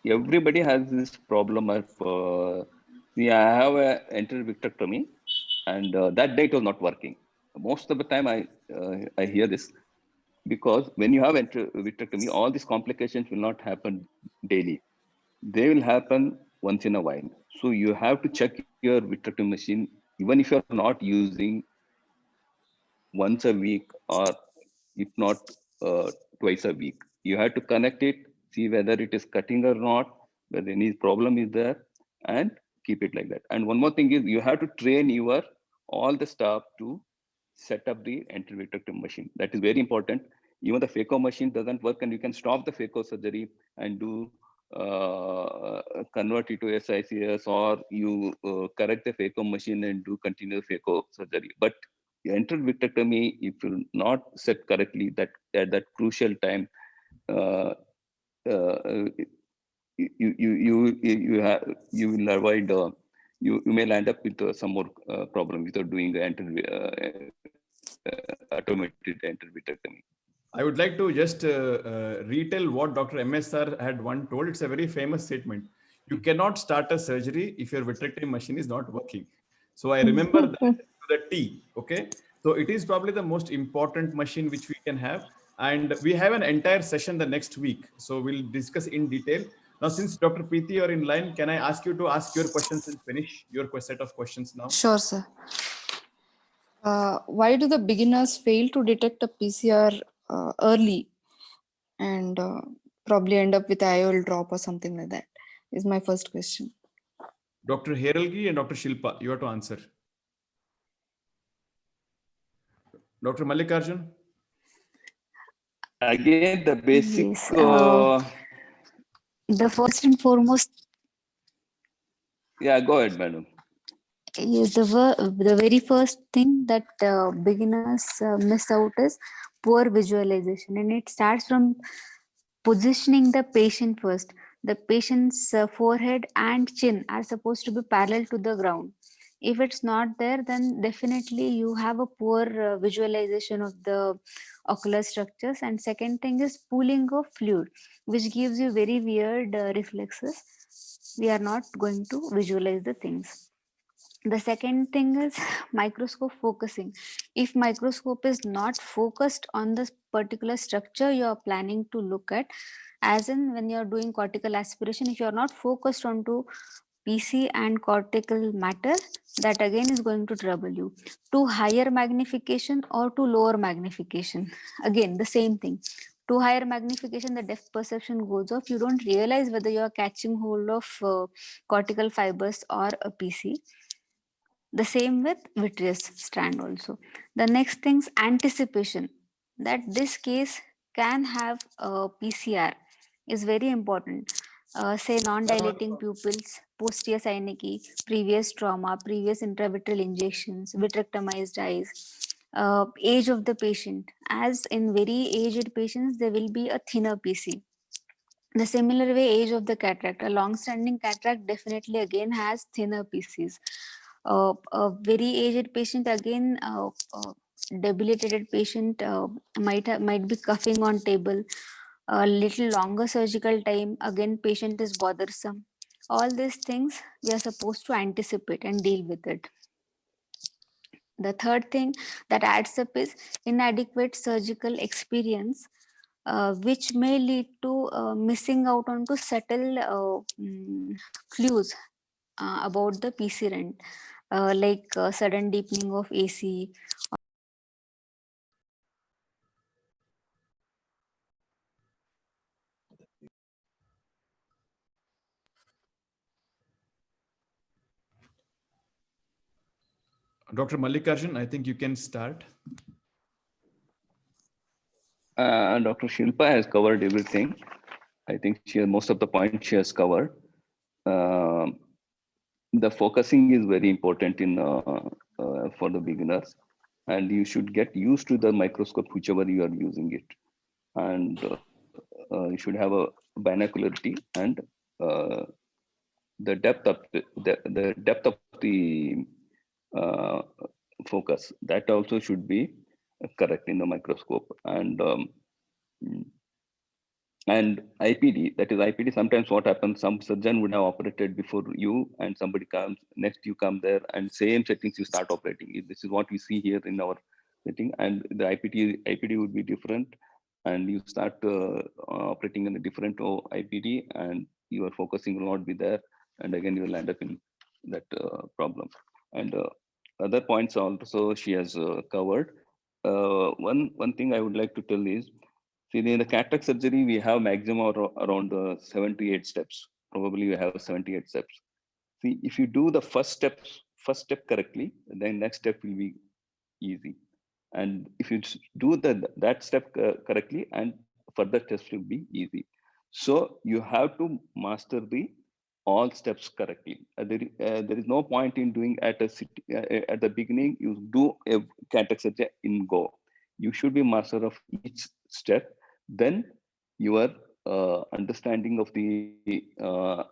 Everybody has this problem of. I have an anterior vitrectomy, and that day it was not working. most of the time I hear this, because when you have vitrectomy, all these complications will not happen daily. They will happen once in a while. So you have to check your vitrectomy machine, even if you're not using, once a week, or if not twice a week. You have to connect it, see whether it is cutting or not, whether any problem is there, and keep it like that. And one more thing is, you have to train your all the staff to set up the vitrectomy machine. That is very important. Even the phaco machine doesn't work, and you can stop the phaco surgery and do convert it to SICS, or you correct the phaco machine and do continuous phaco surgery. But vitrectomy, if you not set correctly, that at that crucial time, you will avoid, you may land up with some more problem without doing the automated vitrectomy. I would like to just retell what Dr. MSR had one told. It's a very famous statement. You cannot start a surgery if your vitrectomy machine is not working. So I remember that to the T. Okay. So it is probably the most important machine which we can have. And we have an entire session the next week. So we'll discuss in detail. Now, since Dr. Preeti, you're in line, can I ask you to ask your questions and finish your set of questions now? Sure, sir. Why do the beginners fail to detect a PCR early and probably end up with IOL drop or something like that? Is my first question. Dr. Heralgi and Dr. Shilpa, you have to answer. Dr. Mallikarjun? Again, the basic. Yes, the first and foremost. Yeah, go ahead, madam. The very first thing that beginners miss out is poor visualization, and it starts from positioning the patient first. The patient's forehead and chin are supposed to be parallel to the ground. If it's not there, then definitely you have a poor visualization of the ocular structures. And second thing is pooling of fluid, which gives you very weird reflexes. We are not going to visualize the things. The second thing is microscope focusing. If microscope is not focused on the particular structure you are planning to look at, as in when you're doing cortical aspiration, if you're not focused onto PC and cortical matter, that again is going to trouble you. To higher magnification or to lower magnification, again the same thing. To higher magnification, the depth perception goes off. You don't realize whether you are catching hold of cortical fibers or a PC. The same with vitreous strand also. The next thing's anticipation, that this case can have a PCR is very important. Say non-dilating pupils, posterior synecdoche, previous trauma, previous intravitreal injections, vitrectomized eyes, age of the patient. As in very aged patients, there will be a thinner PC. The similar way, age of the cataract, a long-standing cataract definitely again has thinner PCs. A very aged patient, again debilitated patient, might be coughing on table. A little longer surgical time, again patient is bothersome. All these things we are supposed to anticipate and deal with it. The third thing that adds up is inadequate surgical experience, which may lead to missing out onto subtle clues about the PC rent, like sudden deepening of AC. Dr. Mallikarjun, I think you can start. Dr. Shilpa has covered everything. I think most of the points she has covered. The focusing is very important in for the beginners, and you should get used to the microscope whichever you are using it, and you should have a binocularity and the depth of the depth of the focus, that also should be correct in the microscope. And IPD, that is IPD, sometimes what happens, some surgeon would have operated before you and somebody comes, next you come there and same settings you start operating. This is what we see here in our setting, and the IPD would be different, and you start operating in a different IPD, and your focusing will not be there, and again you will end up in that problem. And other points also she has covered. One thing I would like to tell is, see, in the cataract surgery, we have maximum around 7 to 8 steps. Probably we have 78 steps. See, if you do the first step correctly, then next step will be easy. And if you do that step correctly, and further steps will be easy. So you have to master all steps correctly. There is no point in doing at the beginning. You do a cataract surgery in go. You should be master of each step. Then your understanding of the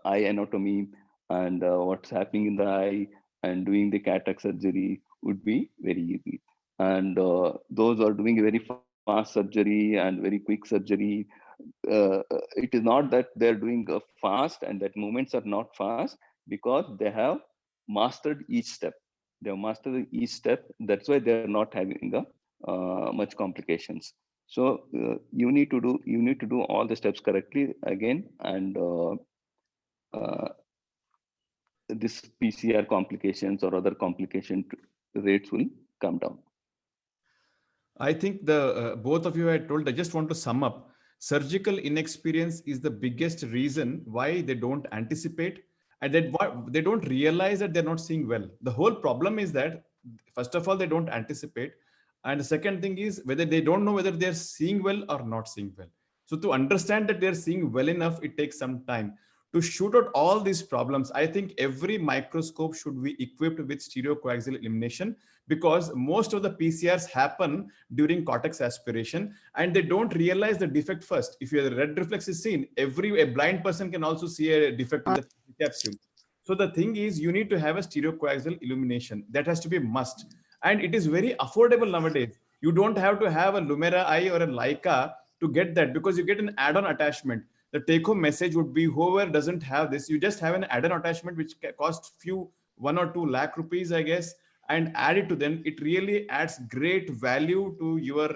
eye anatomy and what's happening in the eye and doing the cataract surgery would be very easy. And those are doing very fast surgery and very quick surgery. It is not that they're doing fast and that movements are not fast, because they have mastered each step. They have mastered each step. That's why they're not having much complications. So you need to do all the steps correctly again, and this PCR complications or other complication rates will come down. I think the both of you had told. I just want to sum up. Surgical inexperience is the biggest reason why they don't anticipate, and that they don't realize that they're not seeing well. The whole problem is that, first of all, they don't anticipate. And the second thing is whether they don't know whether they're seeing well or not seeing well. So to understand that they're seeing well enough, it takes some time. To shoot out all these problems, I think every microscope should be equipped with stereocoaxial illumination, because most of the PCRs happen during cortex aspiration and they don't realize the defect first. If your red reflex is seen, a blind person can also see a defect in the capsule. So the thing is, you need to have a stereocoaxial illumination. That has to be a must. And it is very affordable nowadays. You don't have to have a Lumira Eye or a Leica to get that, because you get an add-on attachment. The take-home message would be, whoever doesn't have this, you just have an add-on attachment which costs 1 or 2 lakh rupees, I guess, and add it to them. It really adds great value to your,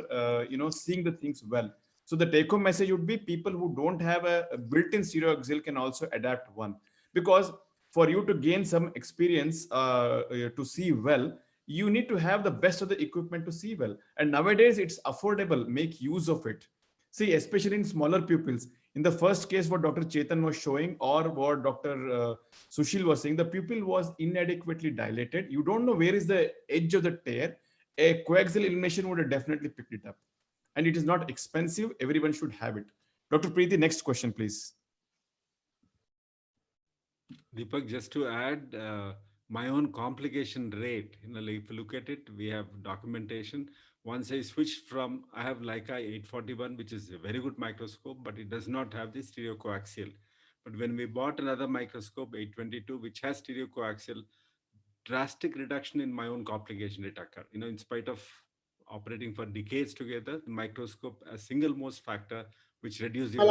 seeing the things well. So the take-home message would be, people who don't have a built-in stereoaxial can also adapt one, because for you to gain some experience to see well, you need to have the best of the equipment to see well. And nowadays it's affordable. Make use of it. See, especially in smaller pupils. In the first case, what Dr. Chetan was showing, or what Dr. Sushil was saying, the pupil was inadequately dilated. You don't know where is the edge of the tear. A coaxial illumination would have definitely picked it up. And it is not expensive. Everyone should have it. Dr. Preeti, next question, please. Deepak, just to add, my own complication rate, if you look at it, we have documentation. Once I switched from, I have Leica 841, which is a very good microscope, but it does not have the stereocoaxial. But when we bought another microscope, 822, which has stereocoaxial, drastic reduction in my own complication rate occurred. In spite of operating for decades together, the microscope, a single most factor, which reduced the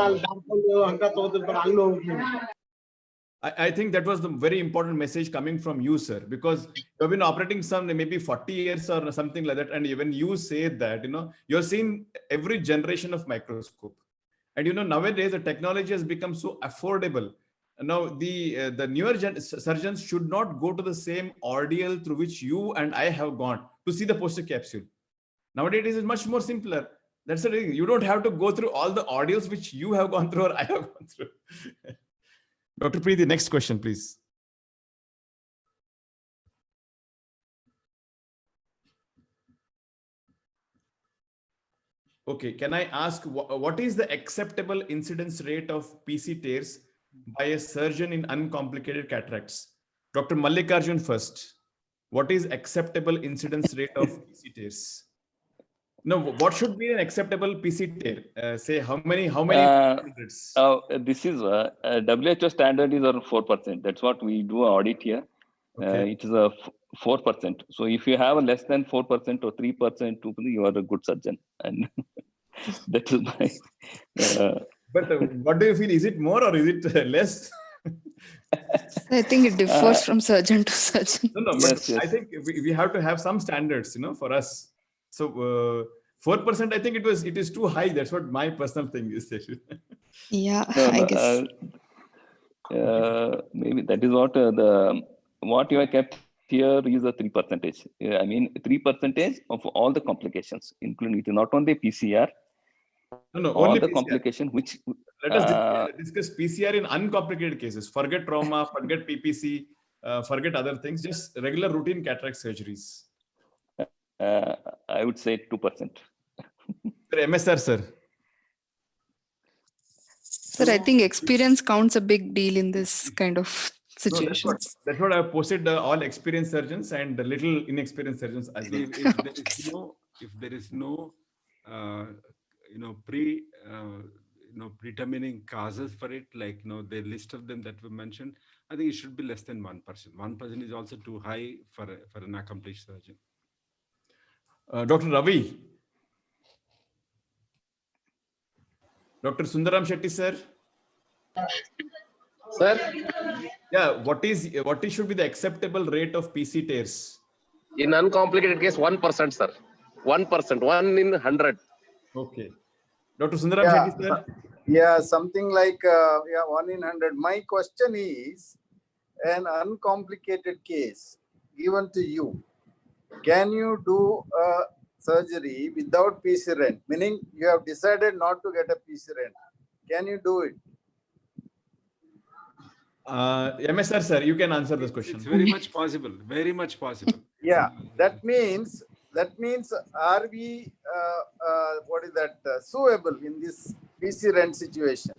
I think that was the very important message coming from you, sir, because you've been operating some maybe 40 years or something like that. And when you say that, you're seeing every generation of microscope. And, nowadays the technology has become so affordable. Now, the newer surgeons should not go to the same ordeal through which you and I have gone to see the poster capsule. Nowadays it is much more simpler. That's the thing. You don't have to go through all the ordeals which you have gone through or I have gone through. Dr. Preeti, next question, please. Okay, can I ask what is the acceptable incidence rate of PC tears by a surgeon in uncomplicated cataracts? Dr. Mallikarjun first. What is acceptable incidence rate of PC tears? No, what should be an acceptable PC tear? Say how many? This is WHO standard is around 4%. That's what we do audit here. Okay. It is a 4%. So if you have a less than 4% or 3%, 2%, you are a good surgeon. And that is my. But what do you feel? Is it more or is it less? I think it differs from surgeon to surgeon. No, but yes. I think we have to have some standards, for us. So 4%, I think it is too high. That's what my personal thing is. Yeah, No, I no, guess. maybe that is what what you have kept here is a 3%. I mean, 3% of all the complications, including it, not only PCR, No, all only the PCR. complication which Let us discuss PCR in uncomplicated cases. Forget trauma, forget PPC, forget other things. Just regular routine cataract surgeries. I would say 2%. Sir, MSR, sir. Sir, I think experience counts a big deal in this kind of No, situations. that's what I've posted all experienced surgeons and the little inexperienced surgeons as well. If there is no predetermining causes for it, like the list of them that we mentioned, I think it should be less than 1%. 1% is also too high for an accomplished surgeon. Dr. Ravi. Dr. Sundaram Shetty, sir. Sir? Yeah, what should be the acceptable rate of PC tears? In uncomplicated case, 1%, sir. 1%, 1 in 100. Okay. Dr. Sundaram Shetty, sir? Yeah, something like 1 in 100. My question is, an uncomplicated case given to you, can you do a surgery without PC rent? Meaning you have decided not to get a PC rent. Can you do it? MSR, sir, you can answer this question. It's very much possible. Very much possible. Yeah, that means are we suable in this PC rent situation?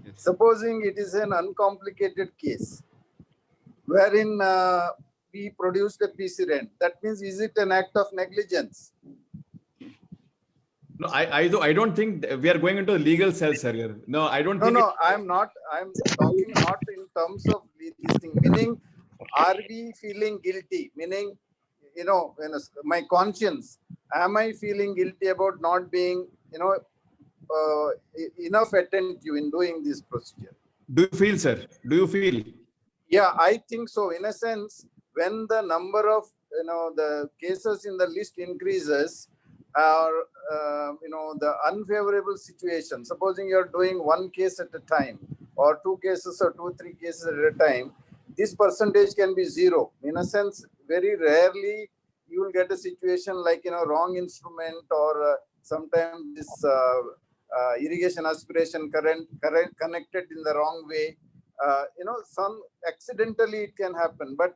Yes. Supposing it is an uncomplicated case wherein we produced a PC rent, that means is it an act of negligence? No, I don't think we are going into the legal cells here. No, I don't think. No, I'm not. I'm talking not in terms of this thing. Meaning, are we feeling guilty? Meaning, my conscience. Am I feeling guilty about not being, enough attentive in doing this procedure? Do you feel, sir? Do you feel? Yeah, I think so. In a sense, when the number of the cases in the list increases, or the unfavorable situation, supposing you're doing one case at a time or 2 cases or 2-3 cases at a time, this percentage can be 0. In a sense, very rarely you will get a situation like wrong instrument, or sometimes this irrigation aspiration current connected in the wrong way. Some accidentally it can happen, but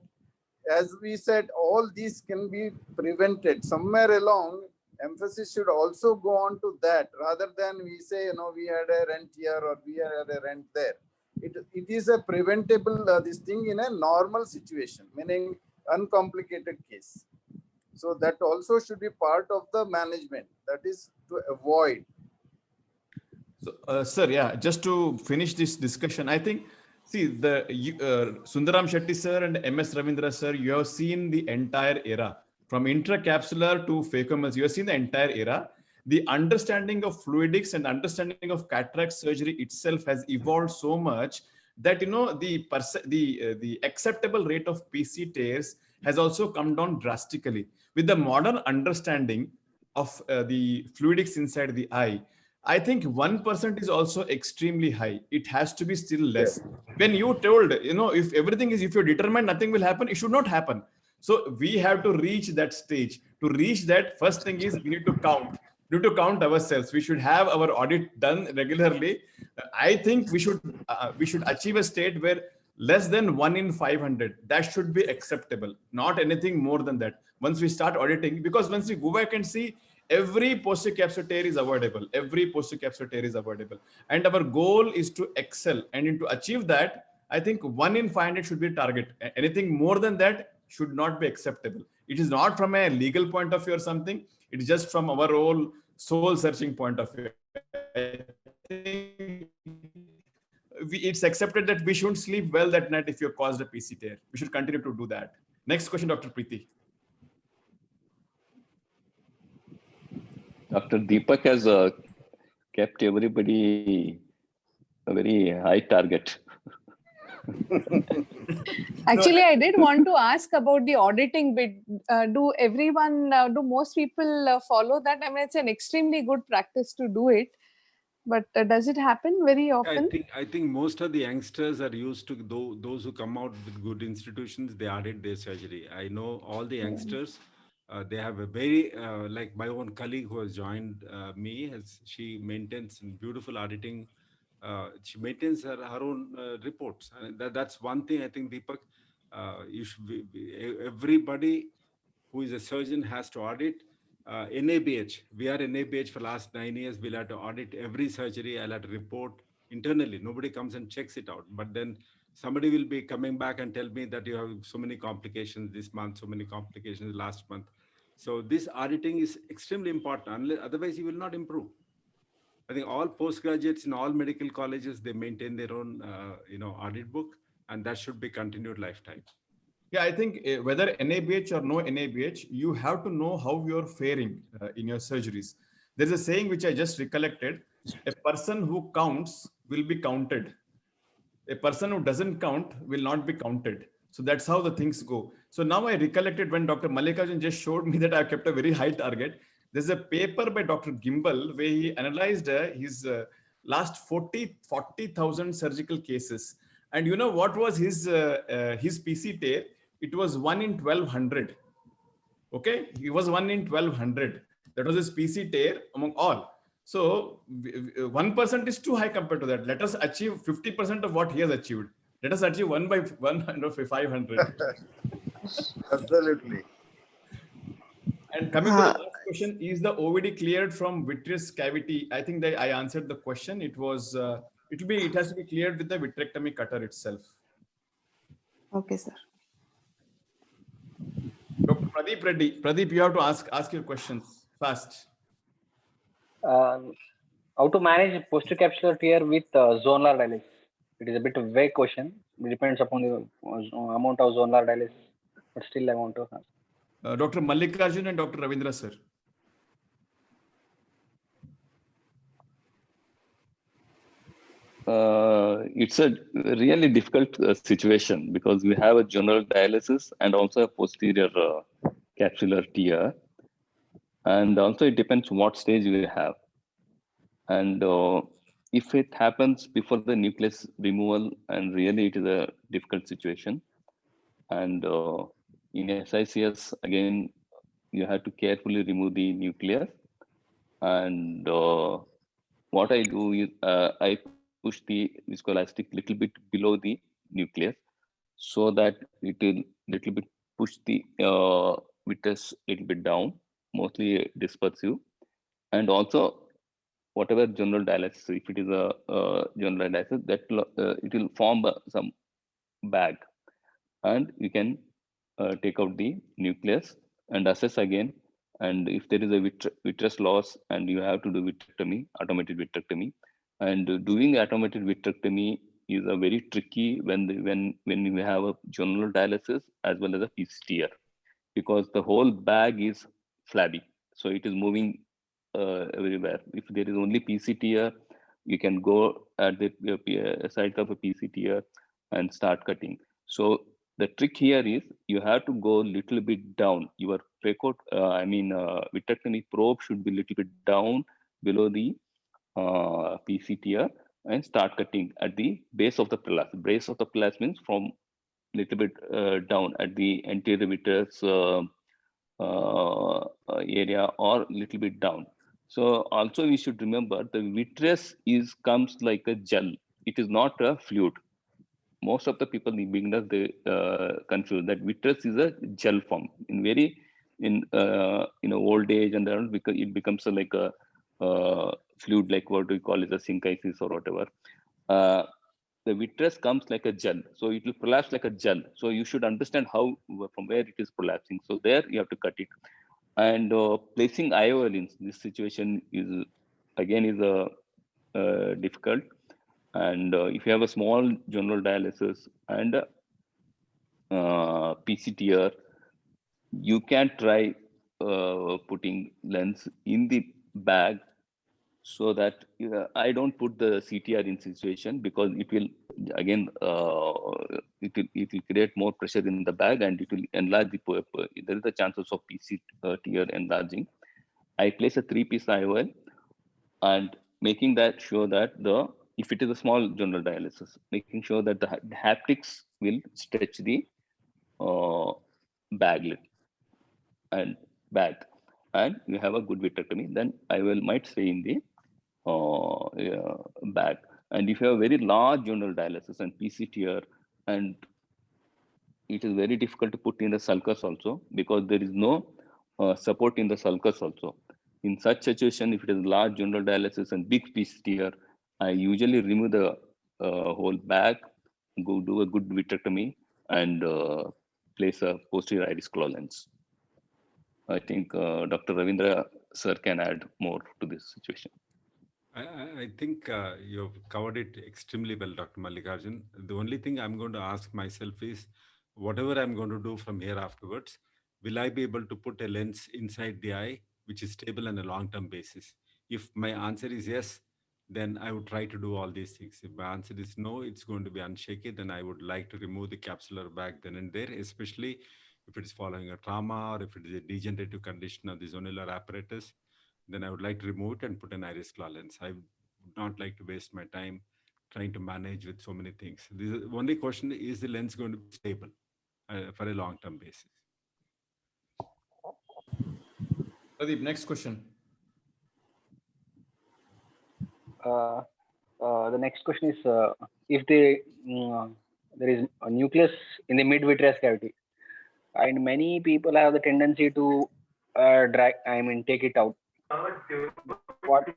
as we said, all these can be prevented. Somewhere along, emphasis should also go on to that, rather than we say, we had a rent here or we had a rent there. It is a preventable this thing in a normal situation, meaning uncomplicated case. So that also should be part of the management. That is to avoid. So, sir, yeah, just to finish this discussion, I think, see, Sundaram Shetty, sir, and MS Ravindra, sir, you have seen the entire era. From intracapsular to phacoemulsification, you have seen the entire era. The understanding of fluidics and understanding of cataract surgery itself has evolved so much that the acceptable rate of PC tears has also come down drastically. With the modern understanding of the fluidics inside the eye, I think 1% is also extremely high. It has to be still less. When you told, if you're determined nothing will happen, it should not happen. So we have to reach that stage. To reach that, first thing is we need to count. We need to count ourselves. We should have our audit done regularly. I think we should achieve a state where less than 1 in 500. That should be acceptable. Not anything more than that. Once we start auditing, because once we go back and see, every posterior capsular tear is avoidable. Every posterior capsular tear is avoidable. And our goal is to excel. And to achieve that, I think 1 in 500 should be a target. Anything more than that should not be acceptable. It is not from a legal point of view or something. It's just from our own soul searching point of view. I think it's accepted that we shouldn't sleep well that night if you caused a PC tear. We should continue to do that. Next question, Dr. Preeti. Dr. Deepak has kept everybody a very high target. Actually, I did want to ask about the auditing bit. Do most people follow that? I mean, it's an extremely good practice to do it, but does it happen very often? I think most of the youngsters are used to those who come out with good institutions. They audit their surgery. I know all the youngsters. They have a very like my own colleague who has joined me. She maintains beautiful auditing. She maintains her own reports. And that's one thing I think, Deepak. You should everybody who is a surgeon has to audit. NABH, we are NABH for last 9 years. We'll have to audit every surgery. I'll have to report internally. Nobody comes and checks it out. But then somebody will be coming back and tell me that you have so many complications this month, so many complications last month. So this auditing is extremely important. Otherwise, you will not improve. I think all postgraduates in all medical colleges, they maintain their own, audit book, and that should be continued lifetime. Yeah, I think whether NABH or no NABH, you have to know how you're faring in your surgeries. There's a saying which I just recollected: a person who counts will be counted. A person who doesn't count will not be counted. So that's how the things go. So now I recollected when Dr. Mallikarjun just showed me that I kept a very high target. There's a paper by Dr. Gimbal where he analyzed his last 40,000 surgical cases. And you know what was his PC tear? It was 1 in 1200. Okay, he was 1 in 1200. That was his PC tear among all. So 1% is too high compared to that. Let us achieve 50% of what he has achieved. Let us achieve 1 by 500. Absolutely. And coming to the last question, is the OVD cleared from vitreous cavity? I think that I answered the question. It was, it has to be cleared with the vitrectomy cutter itself. Okay, sir. Dr. Pradeep Reddy. Pradeep, you have to ask your questions fast. How to manage posterior capsular tear with zonular dialysis? It is a bit of a vague question. It depends upon the amount of zonular dialysis, but still I want to ask. Dr. Mallikarjun and Dr. Ravindra, sir. It's a really difficult situation because we have a general dialysis and also a posterior capsular tear. And also it depends what stage we have. And if it happens before the nucleus removal, and really it is a difficult situation. And in SICS, again, you have to carefully remove the nucleus. And what I do is I push the viscoelastic little bit below the nucleus so that it will little bit push the vitreous little bit down, mostly dispersive. And also whatever general dialysis, if it is a general dialysis, that it will form some bag, and you can take out the nucleus and assess again. And if there is a vitreous loss and you have to do vitrectomy, automated vitrectomy, and doing automated vitrectomy is a very tricky when we have a general dialysis as well as a PCTR, because the whole bag is flabby, so it is moving everywhere. If there is only PCTR, you can go at the site of a PCTR and start cutting. So the trick here is you have to go a little bit down. Your vitrectomy probe should be a little bit down below the PCTR and start cutting at the base of the prolapse. Base of the prolapse means from little bit down at the anterior vitreous area or little bit down. So also we should remember the vitreous comes like a gel. It is not a fluid. Most of the people, the beginners, they confuse that vitreous is a gel form. In old age and then because it becomes like a fluid, like what we call it a syncysis or whatever. The vitreous comes like a gel, so it will prolapse like a gel. So you should understand how from where it is prolapsing. So there you have to cut it. And placing IOL in this situation is difficult. And if you have a small general dialysis and PCTR, you can try putting lens in the bag so that I don't put the CTR in situation, because it will again it will create more pressure in the bag and it will enlarge the there is a chances of PC tear enlarging. I place a 3-piece IOL and making that sure that if it is a small general dialysis, making sure that the haptics will stretch the bag lid and bag, and you have a good vitrectomy, then IOL might stay in the bag. And if you have very large general dialysis and PC tear, and it is very difficult to put in the sulcus also, because there is no support in the sulcus also. In such situation, if it is large general dialysis and big PC tear, I usually remove the whole bag, go do a good vitrectomy, and place a posterior iris claw lens. I think Dr. Ravindra sir can add more to this situation. I think you've covered it extremely well, Dr. Mallikarjun. The only thing I'm going to ask myself is, whatever I'm going to do from here afterwards, will I be able to put a lens inside the eye, which is stable on a long-term basis? If my answer is yes, then I would try to do all these things. If my answer is no, it's going to be unshaky, then I would like to remove the capsular bag then and there, especially if it is following a trauma or if it is a degenerative condition of the zonular apparatus. Then I would like to remove it and put an iris claw lens. I would not like to waste my time trying to manage with so many things. The only question is, the lens going to be stable for a long-term basis? Pradeep, next question. The next question is, if there is a nucleus in the mid-vitreous cavity, and many people have the tendency to take it out. What?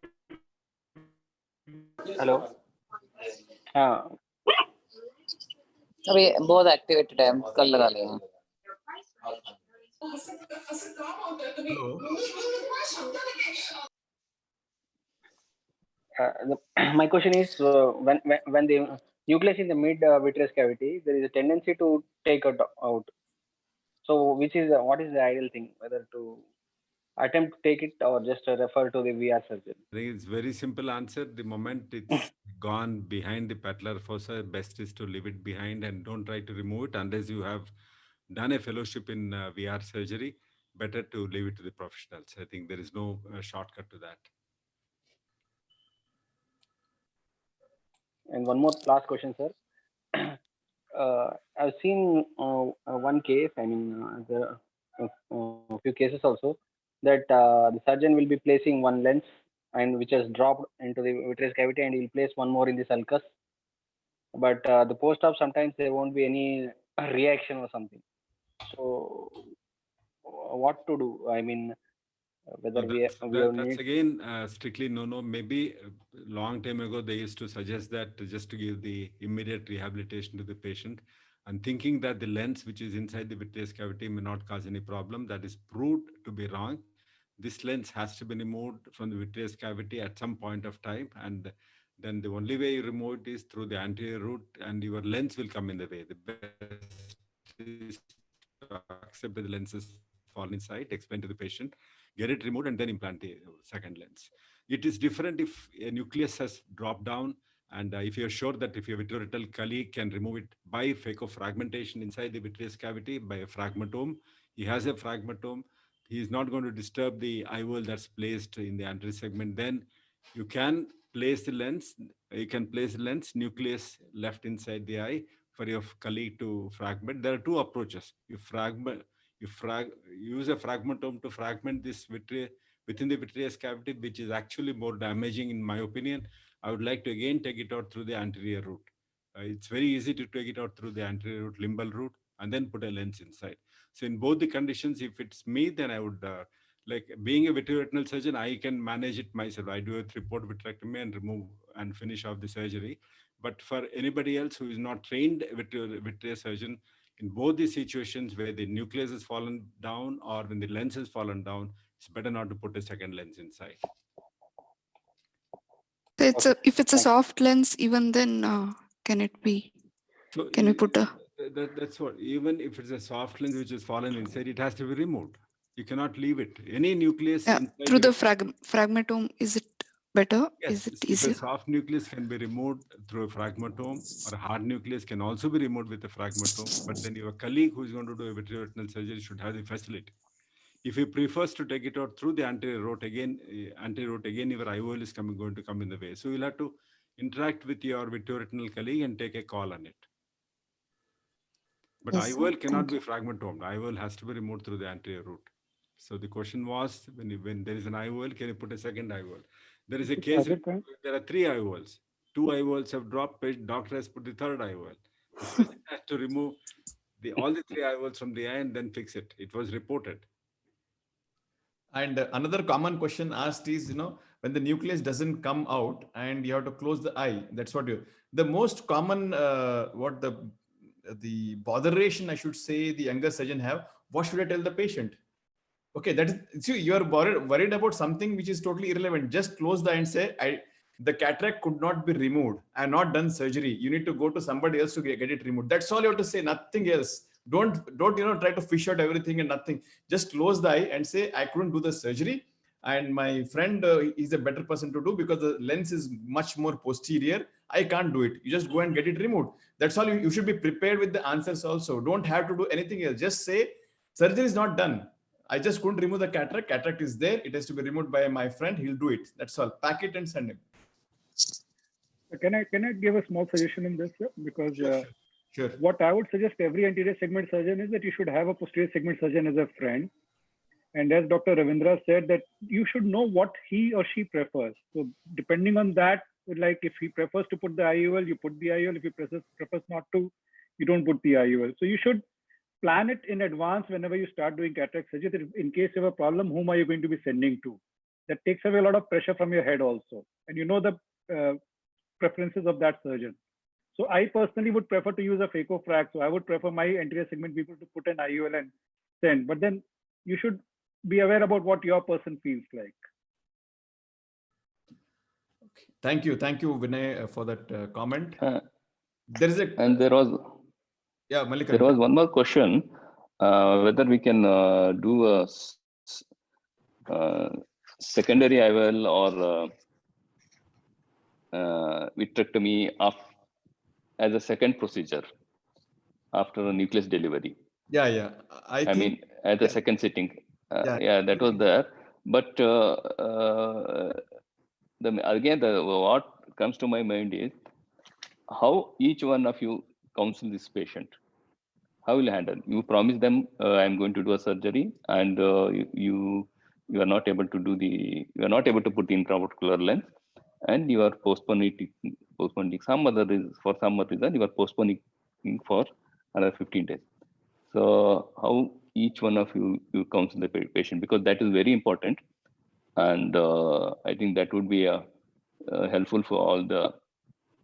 Hello? अभी बहुत activated है, कल लगा लेंगे. My question is, when the nucleus in the mid vitreous cavity, there is a tendency to take it out. So, what is the ideal thing, whether to attempt to take it or just refer to the VR surgeon? I think it's very simple answer. The moment it's gone behind the patellar fossa, best is to leave it behind and don't try to remove it unless you have done a fellowship in VR surgery. Better to leave it to the professionals. I think there is no shortcut to that. And one more last question, sir. I've seen one case, a few cases also, that the surgeon will be placing one lens and which has dropped into the vitreous cavity, and he will place one more in the sulcus. But the post-op, sometimes there won't be any reaction or something. So what to do? I mean, whether that's again strictly no. Maybe a long time ago they used to suggest that just to give the immediate rehabilitation to the patient, and thinking that the lens which is inside the vitreous cavity may not cause any problem. That is proved to be wrong. This lens has to be removed from the vitreous cavity at some point of time, and then the only way you remove it is through the anterior route, and your lens will come in the way. The best is to accept that the lenses fall inside, explain to the patient, get it removed, and then implant the second lens. It is different if a nucleus has dropped down, and if you're sure that if your vitreoretinal colleague can remove it by phaco-fragmentation inside the vitreous cavity by a fragmentome, he has a fragmentome, he is not going to disturb the IOL that's placed in the anterior segment, then you can place the lens, nucleus left inside the eye for your colleague to fragment. There are two approaches. You use a fragmentome to fragment this within the vitreous cavity, which is actually more damaging in my opinion. I would like to again take it out through the anterior route. It's very easy to take it out through the anterior route, limbal route, and then put a lens inside. So in both the conditions, if it's me, then I would, like being a vitreoretinal surgeon, I can manage it myself. I do a 3-port vitrectomy and remove and finish off the surgery. But for anybody else who is not trained vitreous surgeon, in both these situations where the nucleus has fallen down or when the lens has fallen down, it's better not to put a second lens inside. So if it's a soft lens, even then can it be? So can we put a? That's what. Even if it's a soft lens which has fallen inside, it has to be removed. You cannot leave it. Any nucleus through the fragmentome, is it better? Yes, Is it if a easier? soft nucleus can be removed through a fragmentome, or a hard nucleus can also be removed with a fragmentome, but then your colleague who is going to do a vitreoretinal surgery should have the facility. If he prefers to take it out through the anterior route again, your IOL is going to come in the way. So you'll have to interact with your vitreoretinal colleague and take a call on it. But Yes, sir. IOL cannot Thank be you. fragmentomed. IOL has to be removed through the anterior route. So the question was, when there is an IOL, can you put a second IOL? There is a case where there are 3 IOLs. 2 IOLs have dropped, doctor has put the third IOL. The surgeon has to remove all the 3 IOLs from the eye and then fix it. It was reported. And another common question asked is, when the nucleus doesn't come out and you have to close the eye, that's what the most common, what the botheration, I should say, the younger surgeon have, what should I tell the patient? Okay, that is, see, you are worried about something which is totally irrelevant. Just close the eye and say, the cataract could not be removed. I have not done surgery. You need to go to somebody else to get it removed. That's all you have to say, nothing else. Don't try to fish out everything and nothing. Just close the eye and say, I couldn't do the surgery, and my friend is a better person to do because the lens is much more posterior. I can't do it. You just go and get it removed. That's all. You should be prepared with the answers also. Don't have to do anything else. Just say, surgery is not done. I just couldn't remove the cataract. Cataract is there. It has to be removed by my friend. He'll do it. That's all. Pack it and send him. Can I give a small suggestion in this, sir? Because Sure. What I would suggest every anterior segment surgeon is that you should have a posterior segment surgeon as a friend. And as Dr. Ravindra said, that you should know what he or she prefers. So depending on that, like if he prefers to put the IOL, you put the IOL. If he prefers not to, you don't put the IOL. So you should plan it in advance whenever you start doing cataract surgery. That in case you have a problem, whom are you going to be sending to? That takes away a lot of pressure from your head also. And you know the preferences of that surgeon. So I personally would prefer to use a phaco-frag. So I would prefer my anterior segment people to put an IOL and send. But then you should be aware about what your person feels like. Okay. Thank you, Vinay, for that comment. There was Malika. There was one more question, whether we can do a secondary IOL or vitrectomy as a second procedure after a nucleus delivery. Yeah. I mean, as a second sitting. That was there. But what comes to my mind is how each one of you counsel this patient. How will you handle? You promise them, I'm going to do a surgery, and you are not able to put the intraocular lens, and you are postponing for some other reason, you are postponing for another 15 days. So how each one of you counsel the patient, because that is very important, and I think that would be helpful for all the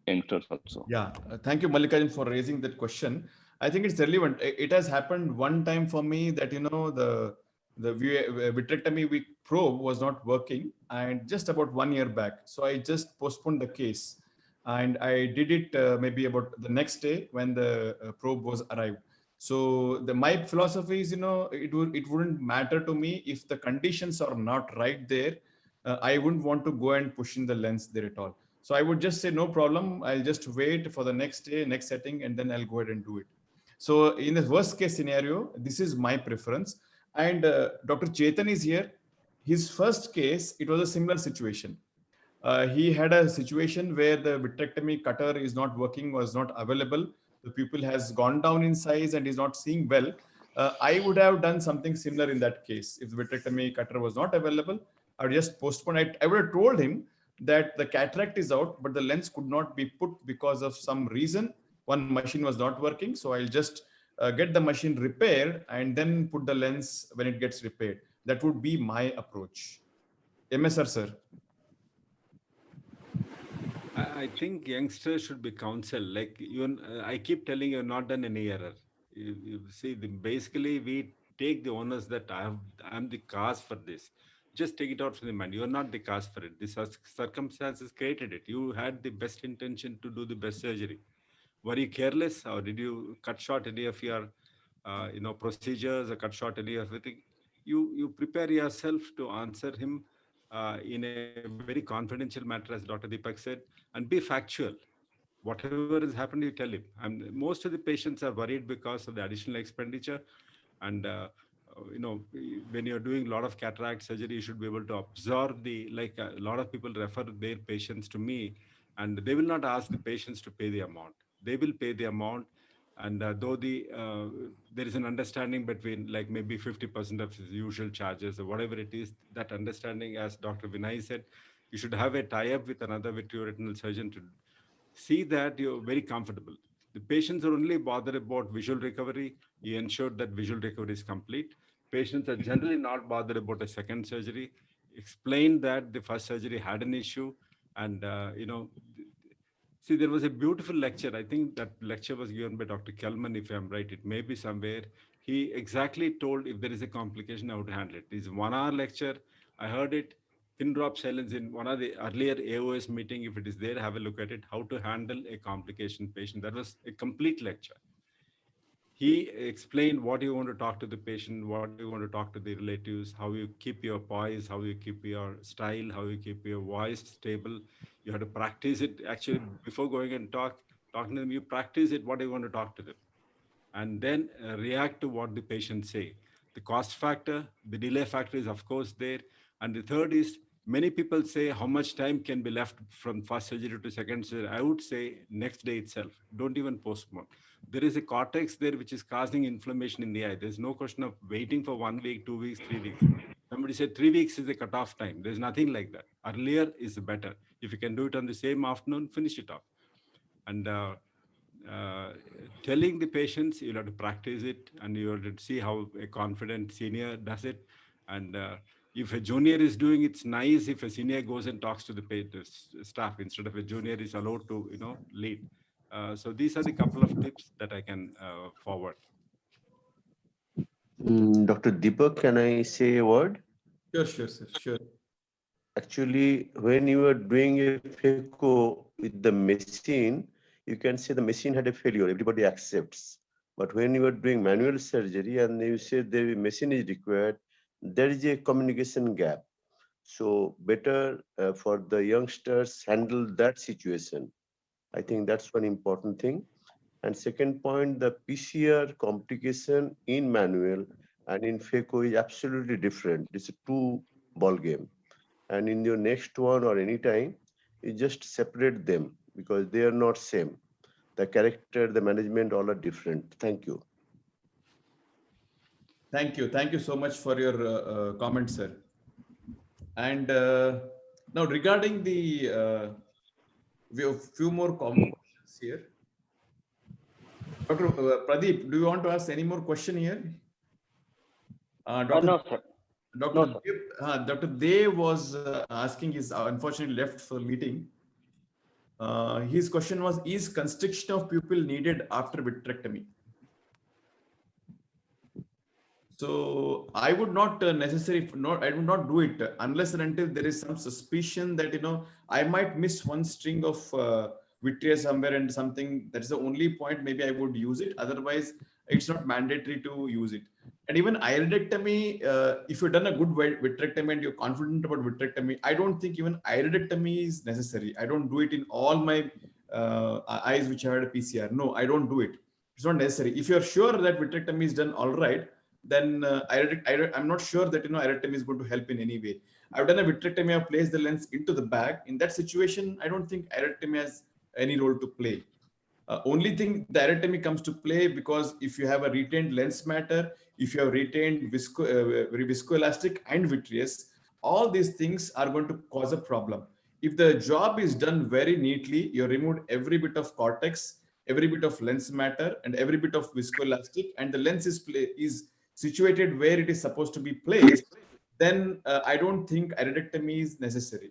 youngsters also. Yeah, thank you, Mallikarjun, for raising that question. I think it's relevant. It has happened one time for me that the vitrectomy probe was not working, and just about 1 year back. So I just postponed the case, and I did it maybe about the next day when the probe was arrived. So my philosophy is, it wouldn't matter to me if the conditions are not right there. I wouldn't want to go and push in the lens there at all. So I would just say, no problem. I'll just wait for the next day, next setting, and then I'll go ahead and do it. So in the worst case scenario, this is my preference. And Dr. Chetan is here. His first case, it was a similar situation. He had a situation where the vitrectomy cutter is not working, was not available. The pupil has gone down in size and is not seeing well. I would have done something similar in that case. If the vitrectomy cutter was not available, I would just postpone it. I would have told him that the cataract is out, but the lens could not be put because of some reason. One machine was not working. So I'll just get the machine repaired and then put the lens when it gets repaired. That would be my approach. MSR, sir. I think youngsters should be counseled. Like I keep telling you, not done any error. You see, basically we take the onus that I'm the cause for this. Just take it out from the mind. You're not the cause for it. This circumstances created it. You had the best intention to do the best surgery. Were you careless, or did you cut short any of your procedures, or cut short any of everything? You prepare yourself to answer him in a very confidential matter, as Dr. Deepak said, and be factual. Whatever has happened, you tell him. And most of the patients are worried because of the additional expenditure. And, when you're doing a lot of cataract surgery, you should be able to absorb like a lot of people refer their patients to me, and they will not ask the patients to pay the amount. They will pay the amount. And though there is an understanding between like maybe 50% of his usual charges or whatever it is, that understanding, as Dr. Vinay said, you should have a tie-up with another vitreoretinal surgeon to see that you're very comfortable. The patients are only bothered about visual recovery. You ensure that visual recovery is complete. Patients are generally not bothered about a second surgery. Explain that the first surgery had an issue. And, see, there was a beautiful lecture. I think that lecture was given by Dr. Kelman, if I'm right. It may be somewhere. He exactly told if there is a complication, how to handle it. It's a 1 hour lecture. I heard it. Pin drop silence in one of the earlier AOS meeting. If it is there, have a look at it. How to handle a complication patient. That was a complete lecture. He explained what you want to talk to the patient, what you want to talk to the relatives, how you keep your poise, how you keep your style, how you keep your voice stable. You have to practice it. Actually, before going and talking to them, you practice it, what you want to talk to them. And then react to what the patients say. The cost factor, the delay factor is of course there. And the third is, many people say how much time can be left from first surgery to second surgery. I would say next day itself. Don't even postpone. There is a cortex there which is causing inflammation in the eye. There's no question of waiting for 1 week, 2 weeks, 3 weeks. Somebody said 3 weeks is the cutoff time. There's nothing like that. Earlier is better. If you can do it on the same afternoon, finish it off. And telling the patients, you'll have to practice it, and you have to see how a confident senior does it. And if a junior is doing it, it's nice if a senior goes and talks to the staff instead of a junior is allowed to, lead. So these are the couple of tips that I can forward. Dr. Deepak, can I say a word? Sure, sir. Sure. Actually, when you are doing a phaco with the machine, you can say the machine had a failure. Everybody accepts. But when you are doing manual surgery and you say the machine is required, there is a communication gap. So better for the youngsters handle that situation. I think that's one important thing. And second point, the PCR complication in manual and in phaco is absolutely different. It's a two ball game. And in your next one or any time, you just separate them because they are not same. The character, the management, all are different. Thank you. Thank you. Thank you so much for your comment, sir. And now regarding the, we have a few more questions here. Dr. Pradeep, do you want to ask any more question here? No, sir. Dr. Dev was asking, is unfortunately left for the meeting. His question was, is constriction of pupil needed after vitrectomy? So I would not I would not do it unless and until there is some suspicion that, I might miss one string of vitreous somewhere and something. That's the only point maybe I would use it. Otherwise, it's not mandatory to use it. And even iridectomy, if you've done a good vitrectomy and you're confident about vitrectomy, I don't think even iridectomy is necessary. I don't do it in all my eyes which have had a PCR. No, I don't do it. It's not necessary. If you're sure that vitrectomy is done all right, then I'm not sure that iridectomy is going to help in any way. I've done a vitrectomy. I've placed the lens into the bag. In that situation, I don't think iridectomy has any role to play. Only thing, the iridectomy comes to play because if you have a retained lens matter, if you have retained viscoelastic and vitreous, all these things are going to cause a problem. If the job is done very neatly, you removed every bit of cortex, every bit of lens matter, and every bit of viscoelastic, and the lens is situated where it is supposed to be placed, then I don't think iridectomy is necessary.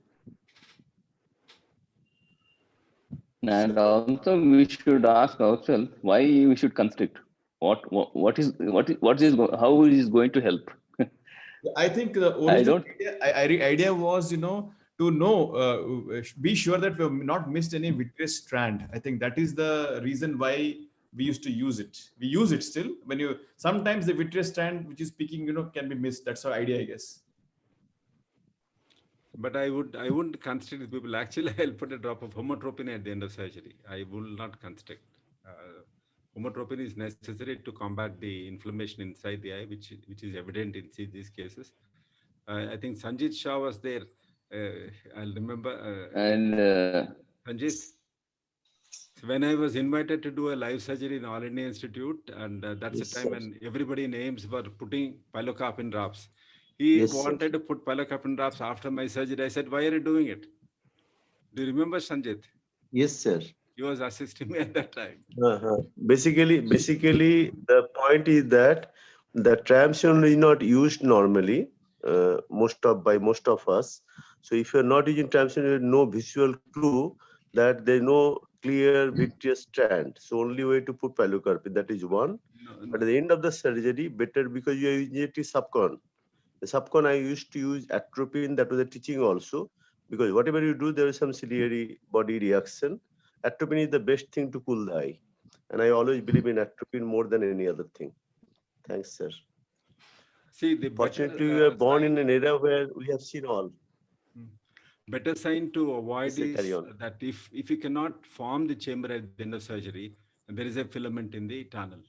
And also we should ask ourselves why we should constrict. How is going to help? I think the original idea was, to be sure that we have not missed any vitreous strand. I think that is the reason why we used to use it. We use it still when sometimes the vitreous strand which is peaking, can be missed. That's our idea, I guess. But I wouldn't constrict people. Actually, I'll put a drop of homotropin at the end of surgery. I will not constrict. Homotropin is necessary to combat the inflammation inside the eye, which is evident in these cases. I think Sanjit Shah was there. I'll remember. Sanjit, when I was invited to do a live surgery in All India Institute, and that's the time when everybody in AIIMS were putting pilocarpine drops. He wanted to put pilocarpine drops after my surgery. I said, why are you doing it? Do you remember, Sanjit? Yes, sir. He was assisting me at that time. Basically, the point is that the triamcinolone is not used normally by most of us. So if you're not using triamcinolone, no visual clue that there's no clear vitreous strand. So only way to put pilocarpine, that is one. But at the end of the surgery, better because you are injecting subcon. The subcon I used to use atropine, that was a teaching also, because whatever you do, there is some ciliary body reaction. Atropine is the best thing to cool the eye. And I always believe in atropine more than any other thing. Thanks, sir. See, Fortunately, we were born in an era where we have seen all. Better sign to avoid is that if you cannot form the chamber at the end of surgery, there is a filament in the tunnel.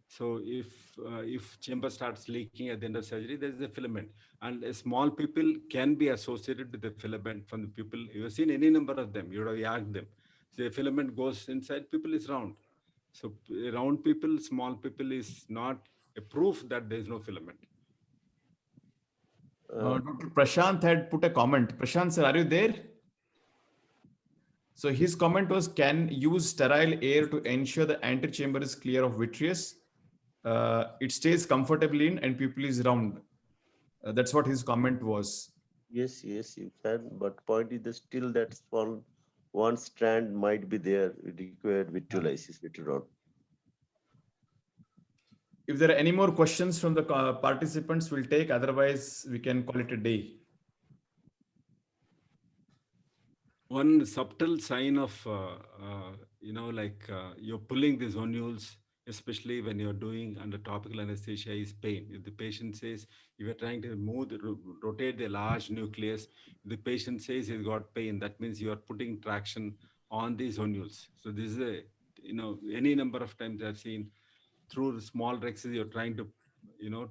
So if chamber starts leaking at the end of surgery, there is a filament, and a small pupil can be associated with the filament from the pupil. You have seen any number of them. You would have yacked them. So the filament goes inside. Pupil is round. So round pupil, small pupil is not a proof that there is no filament. Dr. Prashant had put a comment. Prashant sir, are you there? So his comment was, can use sterile air to ensure the antechamber is clear of vitreous. It stays comfortably in and pupil is round. That's what his comment was. Yes, you can. But point is that still that one strand might be there, required vitreolysis later on. If there are any more questions from the participants, we'll take. Otherwise, we can call it a day. One subtle sign of, you're pulling the zonules, especially when you're doing under topical anesthesia, is pain. If the patient says, if you're trying to rotate the large nucleus, if the patient says he's got pain, that means you are putting traction on the zonules. So this is any number of times I've seen through the small rexes, you're trying to,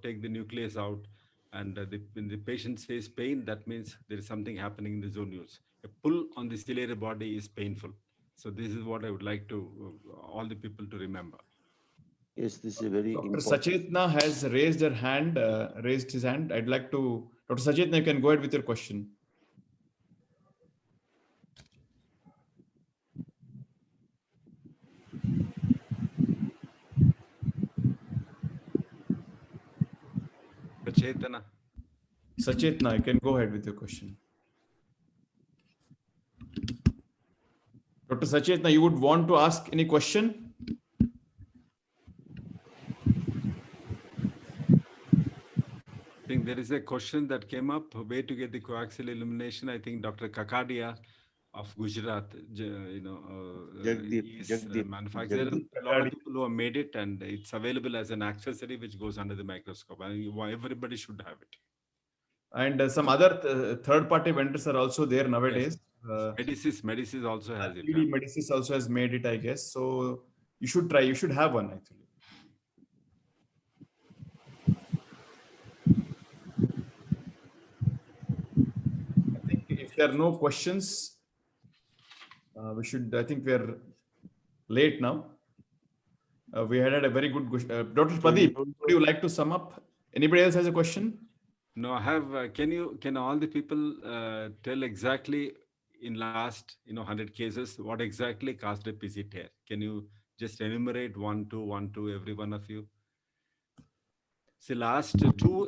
take the nucleus out, and when the patient says pain, that means there is something happening in the zonules. A pull on the ciliary body is painful. So this is what I would like to all the people to remember. Yes, this is very Dr. important. Sachetna has raised his hand. I'd like to, Dr. Sachetna, you can go ahead with your question. Sachetna, you can go ahead with your question. Dr. Sachetna, you would want to ask any question? I think there is a question that came up, where to get the coaxial illumination. I think Dr. Kakadia of Gujarat, Jagdeep manufacturer. A lot of people who have made it, and it's available as an accessory which goes under the microscope. Everybody should have it. And some other third-party vendors are also there nowadays. Medicis also has it. Medicis also has made it, I guess. So you should try. You should have one, actually. I think if there are no questions, we should. I think we are late now. We had a very good question. Dr. Pradeep, would you like to sum up? Anybody else has a question? No, I have. Can all the people tell exactly in last 100 cases what exactly caused a PC tear? Can you just enumerate one, two, every one of you? See, last two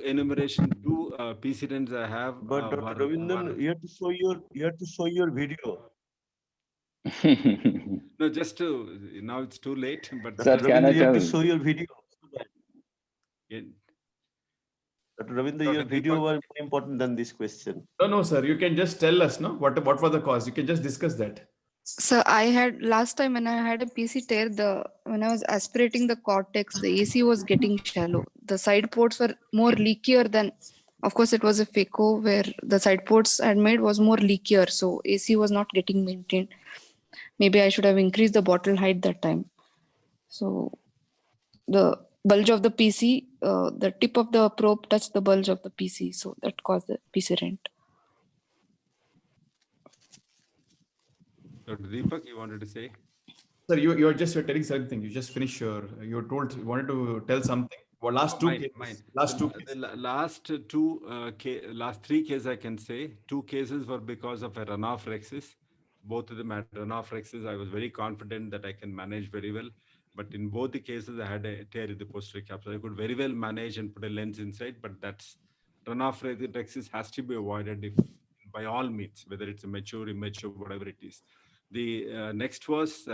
precedents I have. But Dr. Ravindran, you have to show your video. No, now it's too late. But Dr. Ravindran, you have to show your video. Yeah. Dr. Ravindran, your video was more important than this question. No, sir. You can just tell us, no? What was the cause? You can just discuss that. So I had last time when I had a PC tear, when I was aspirating the cortex, the AC was getting shallow. The side ports were more leakier than Of course, it was a FECO where the side ports I had made was more leakier, so AC was not getting maintained. Maybe I should have increased the bottle height that time. So the bulge of the PC, the tip of the probe touched the bulge of the PC, so that caused the PC rent. Dr. Deepak, you wanted to say? Sir, you're telling something. You just finished you wanted to tell something. Well, last two cases. Last three cases I can say. 2 cases were because of a runoff rhexis. Both of them had runoff rhexis. I was very confident that I can manage very well. But in both the cases, I had a tear in the posterior capsule. I could very well manage and put a lens inside, but that's runoff rhexis has to be avoided if by all means, whether it's a mature, immature, whatever it is. The next was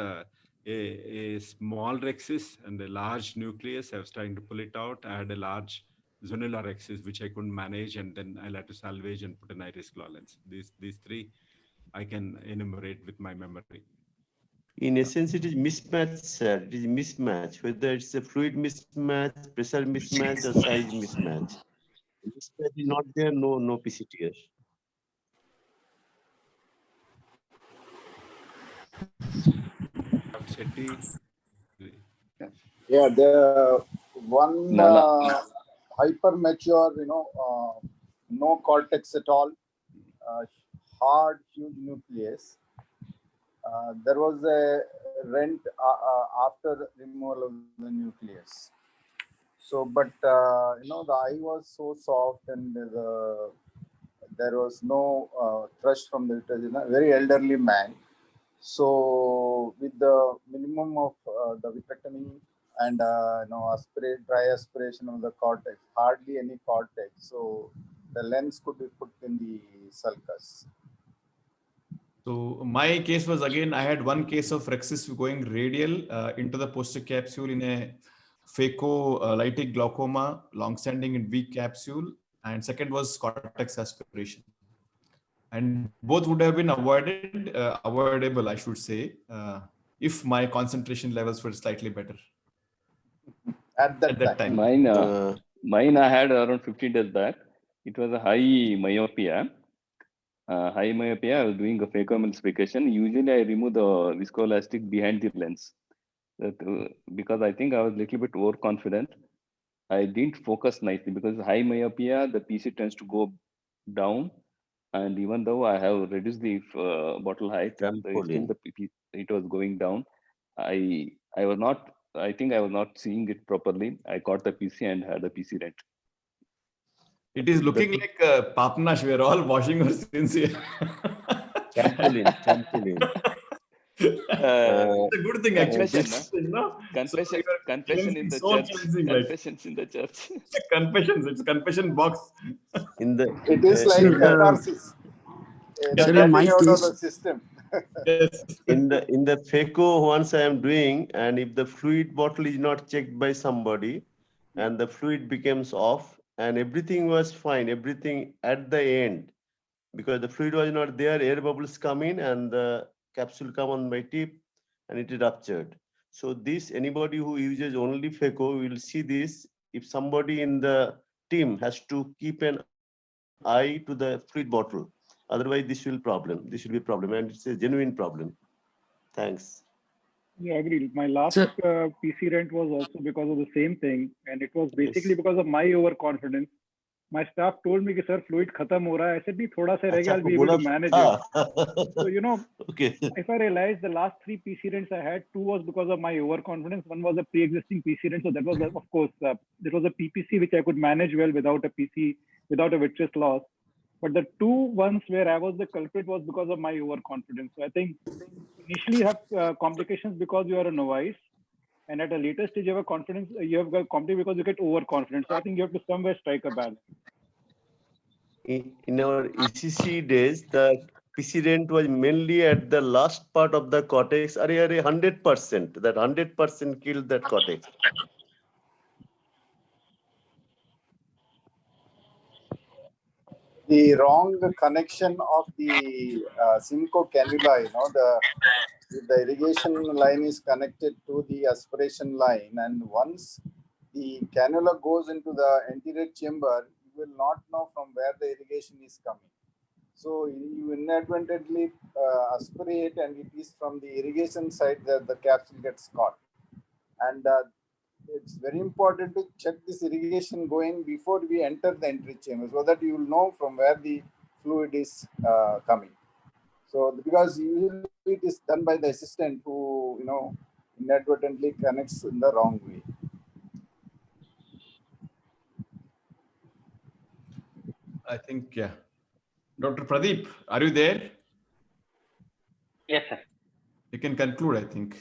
a small rhexis and a large nucleus. I was trying to pull it out. I had a large zonular rhexis, which I couldn't manage, and then I had to salvage and put an iris claw lens. These 3 I can enumerate with my memory. In essence, it is mismatch, sir. It is mismatch, whether it's a fluid mismatch, pressure mismatch, or size mismatch. Mismatch is not there, no PCTR. Yeah, the one hyper mature, no cortex at all, hard, huge nucleus. There was a rent after removal of the nucleus. So, but the eye was so soft and there was no thrush from the vitreous, very elderly man. So, with the minimum of the vitrectomy and dry aspiration of the cortex, hardly any cortex. So, the lens could be put in the sulcus. So my case was, again, I had one case of rhexis going radial into the posterior capsule in a phaco-lytic glaucoma, long-standing and weak capsule, and second was cortex aspiration. And both would have been avoidable, I should say, if my concentration levels were slightly better. At that time. Mine I had around 15 days back. It was a high myopia. I was doing a phacoemulsification. Usually I remove the viscoelastic behind the lens. Because I think I was a little bit overconfident. I didn't focus nicely because high myopia, the PC tends to go down. And even though I have reduced the bottle height, it was going down. I think I was not seeing it properly. I caught the PC and had the PC rent. It is looking like Papnash. We are all washing our sins here. Trampoline. It's a good thing, actually. Confession in the church. Confessions in the church. Confessions. It's a confession box. It is like catharsis. In my out case, of the system. Yes. in the phaco, once I am doing, and if the fluid bottle is not checked by somebody, and the fluid becomes off, and everything was fine, everything at the end, because the fluid was not there, air bubbles come in and the capsule come on my tip and it is ruptured. So this, anybody who uses only phaco will see this. If somebody in the team has to keep an eye to the fluid bottle, otherwise this will be a problem, and it's a genuine problem. Thanks. Yeah, I agree. My last PC rent was also because of the same thing, and it was basically because of my overconfidence. My staff told me, "Sir, fluid khatam ho raha hai." I said, "Nahi, thoda sa reh gaya, I'll be able to manage it." So if I realized the last 3 PC rents I had, 2 was because of my overconfidence. One was a pre-existing PC rent, so that was of course there was a PPC which I could manage well without a PC, without a vitreous loss. But the 2 ones where I was the culprit was because of my overconfidence. So I think initially you have complications because you are a novice, and at a later stage you have a confidence. You have got complications because you get overconfident. So I think you have to somewhere strike a balance. In our ECC days, the PC rent was mainly at the last part of the cortex. 100%. That 100% killed that cortex. The wrong connection of the Simcoe cannula, the irrigation line is connected to the aspiration line, and once the cannula goes into the anterior chamber, will not know from where the irrigation is coming. So you inadvertently aspirate, and it is from the irrigation side that the capsule gets caught. And it's very important to check this irrigation going before we enter the entry chamber, so that you will know from where the fluid is coming. So because usually it is done by the assistant who, inadvertently connects in the wrong way. I think, yeah. Dr. Pradeep, are you there? Yes, sir. You can conclude, I think.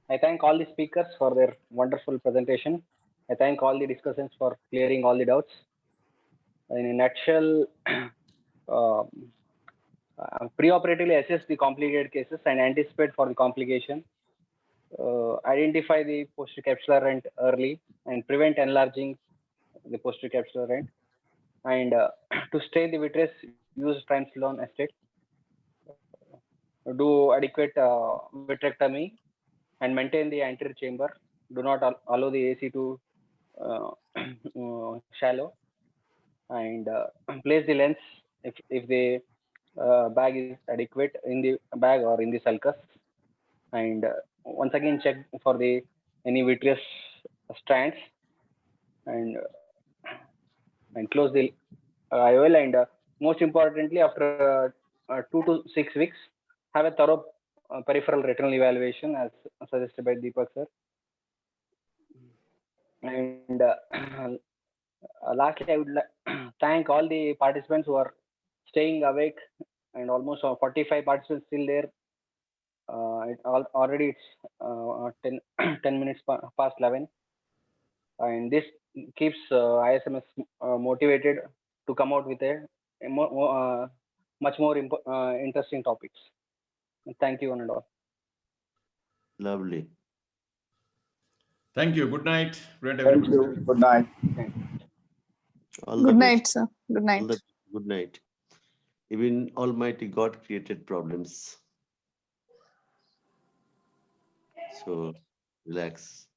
I thank all the speakers for their wonderful presentation. I thank all the discussants for clearing all the doubts. In a nutshell, preoperatively assess the complicated cases and anticipate for the complication. Identify the posterior capsular rent early and prevent enlarging the posterior capsular rent. And to stay the vitreous, use triamcinolone acetate. Do adequate vitrectomy and maintain the anterior chamber. Do not allow the AC to shallow, and place the lens if the bag is adequate in the bag or in the sulcus, and once again check for the any vitreous strands, and close the IOL, and most importantly, after 2 to 6 weeks, have a thorough peripheral retinal evaluation as suggested by Deepak sir. And lastly, I would thank all the participants who are staying awake, and almost 45 participants still there. Already it's 10 minutes past 11, and this keeps ISMS motivated to come out with a much more interesting topics. Thank you, one and all. Lovely. Thank you. Good night. Thank you. Good night. All Good the night, best. sir. Good night. Good night. Even Almighty God created problems. So relax.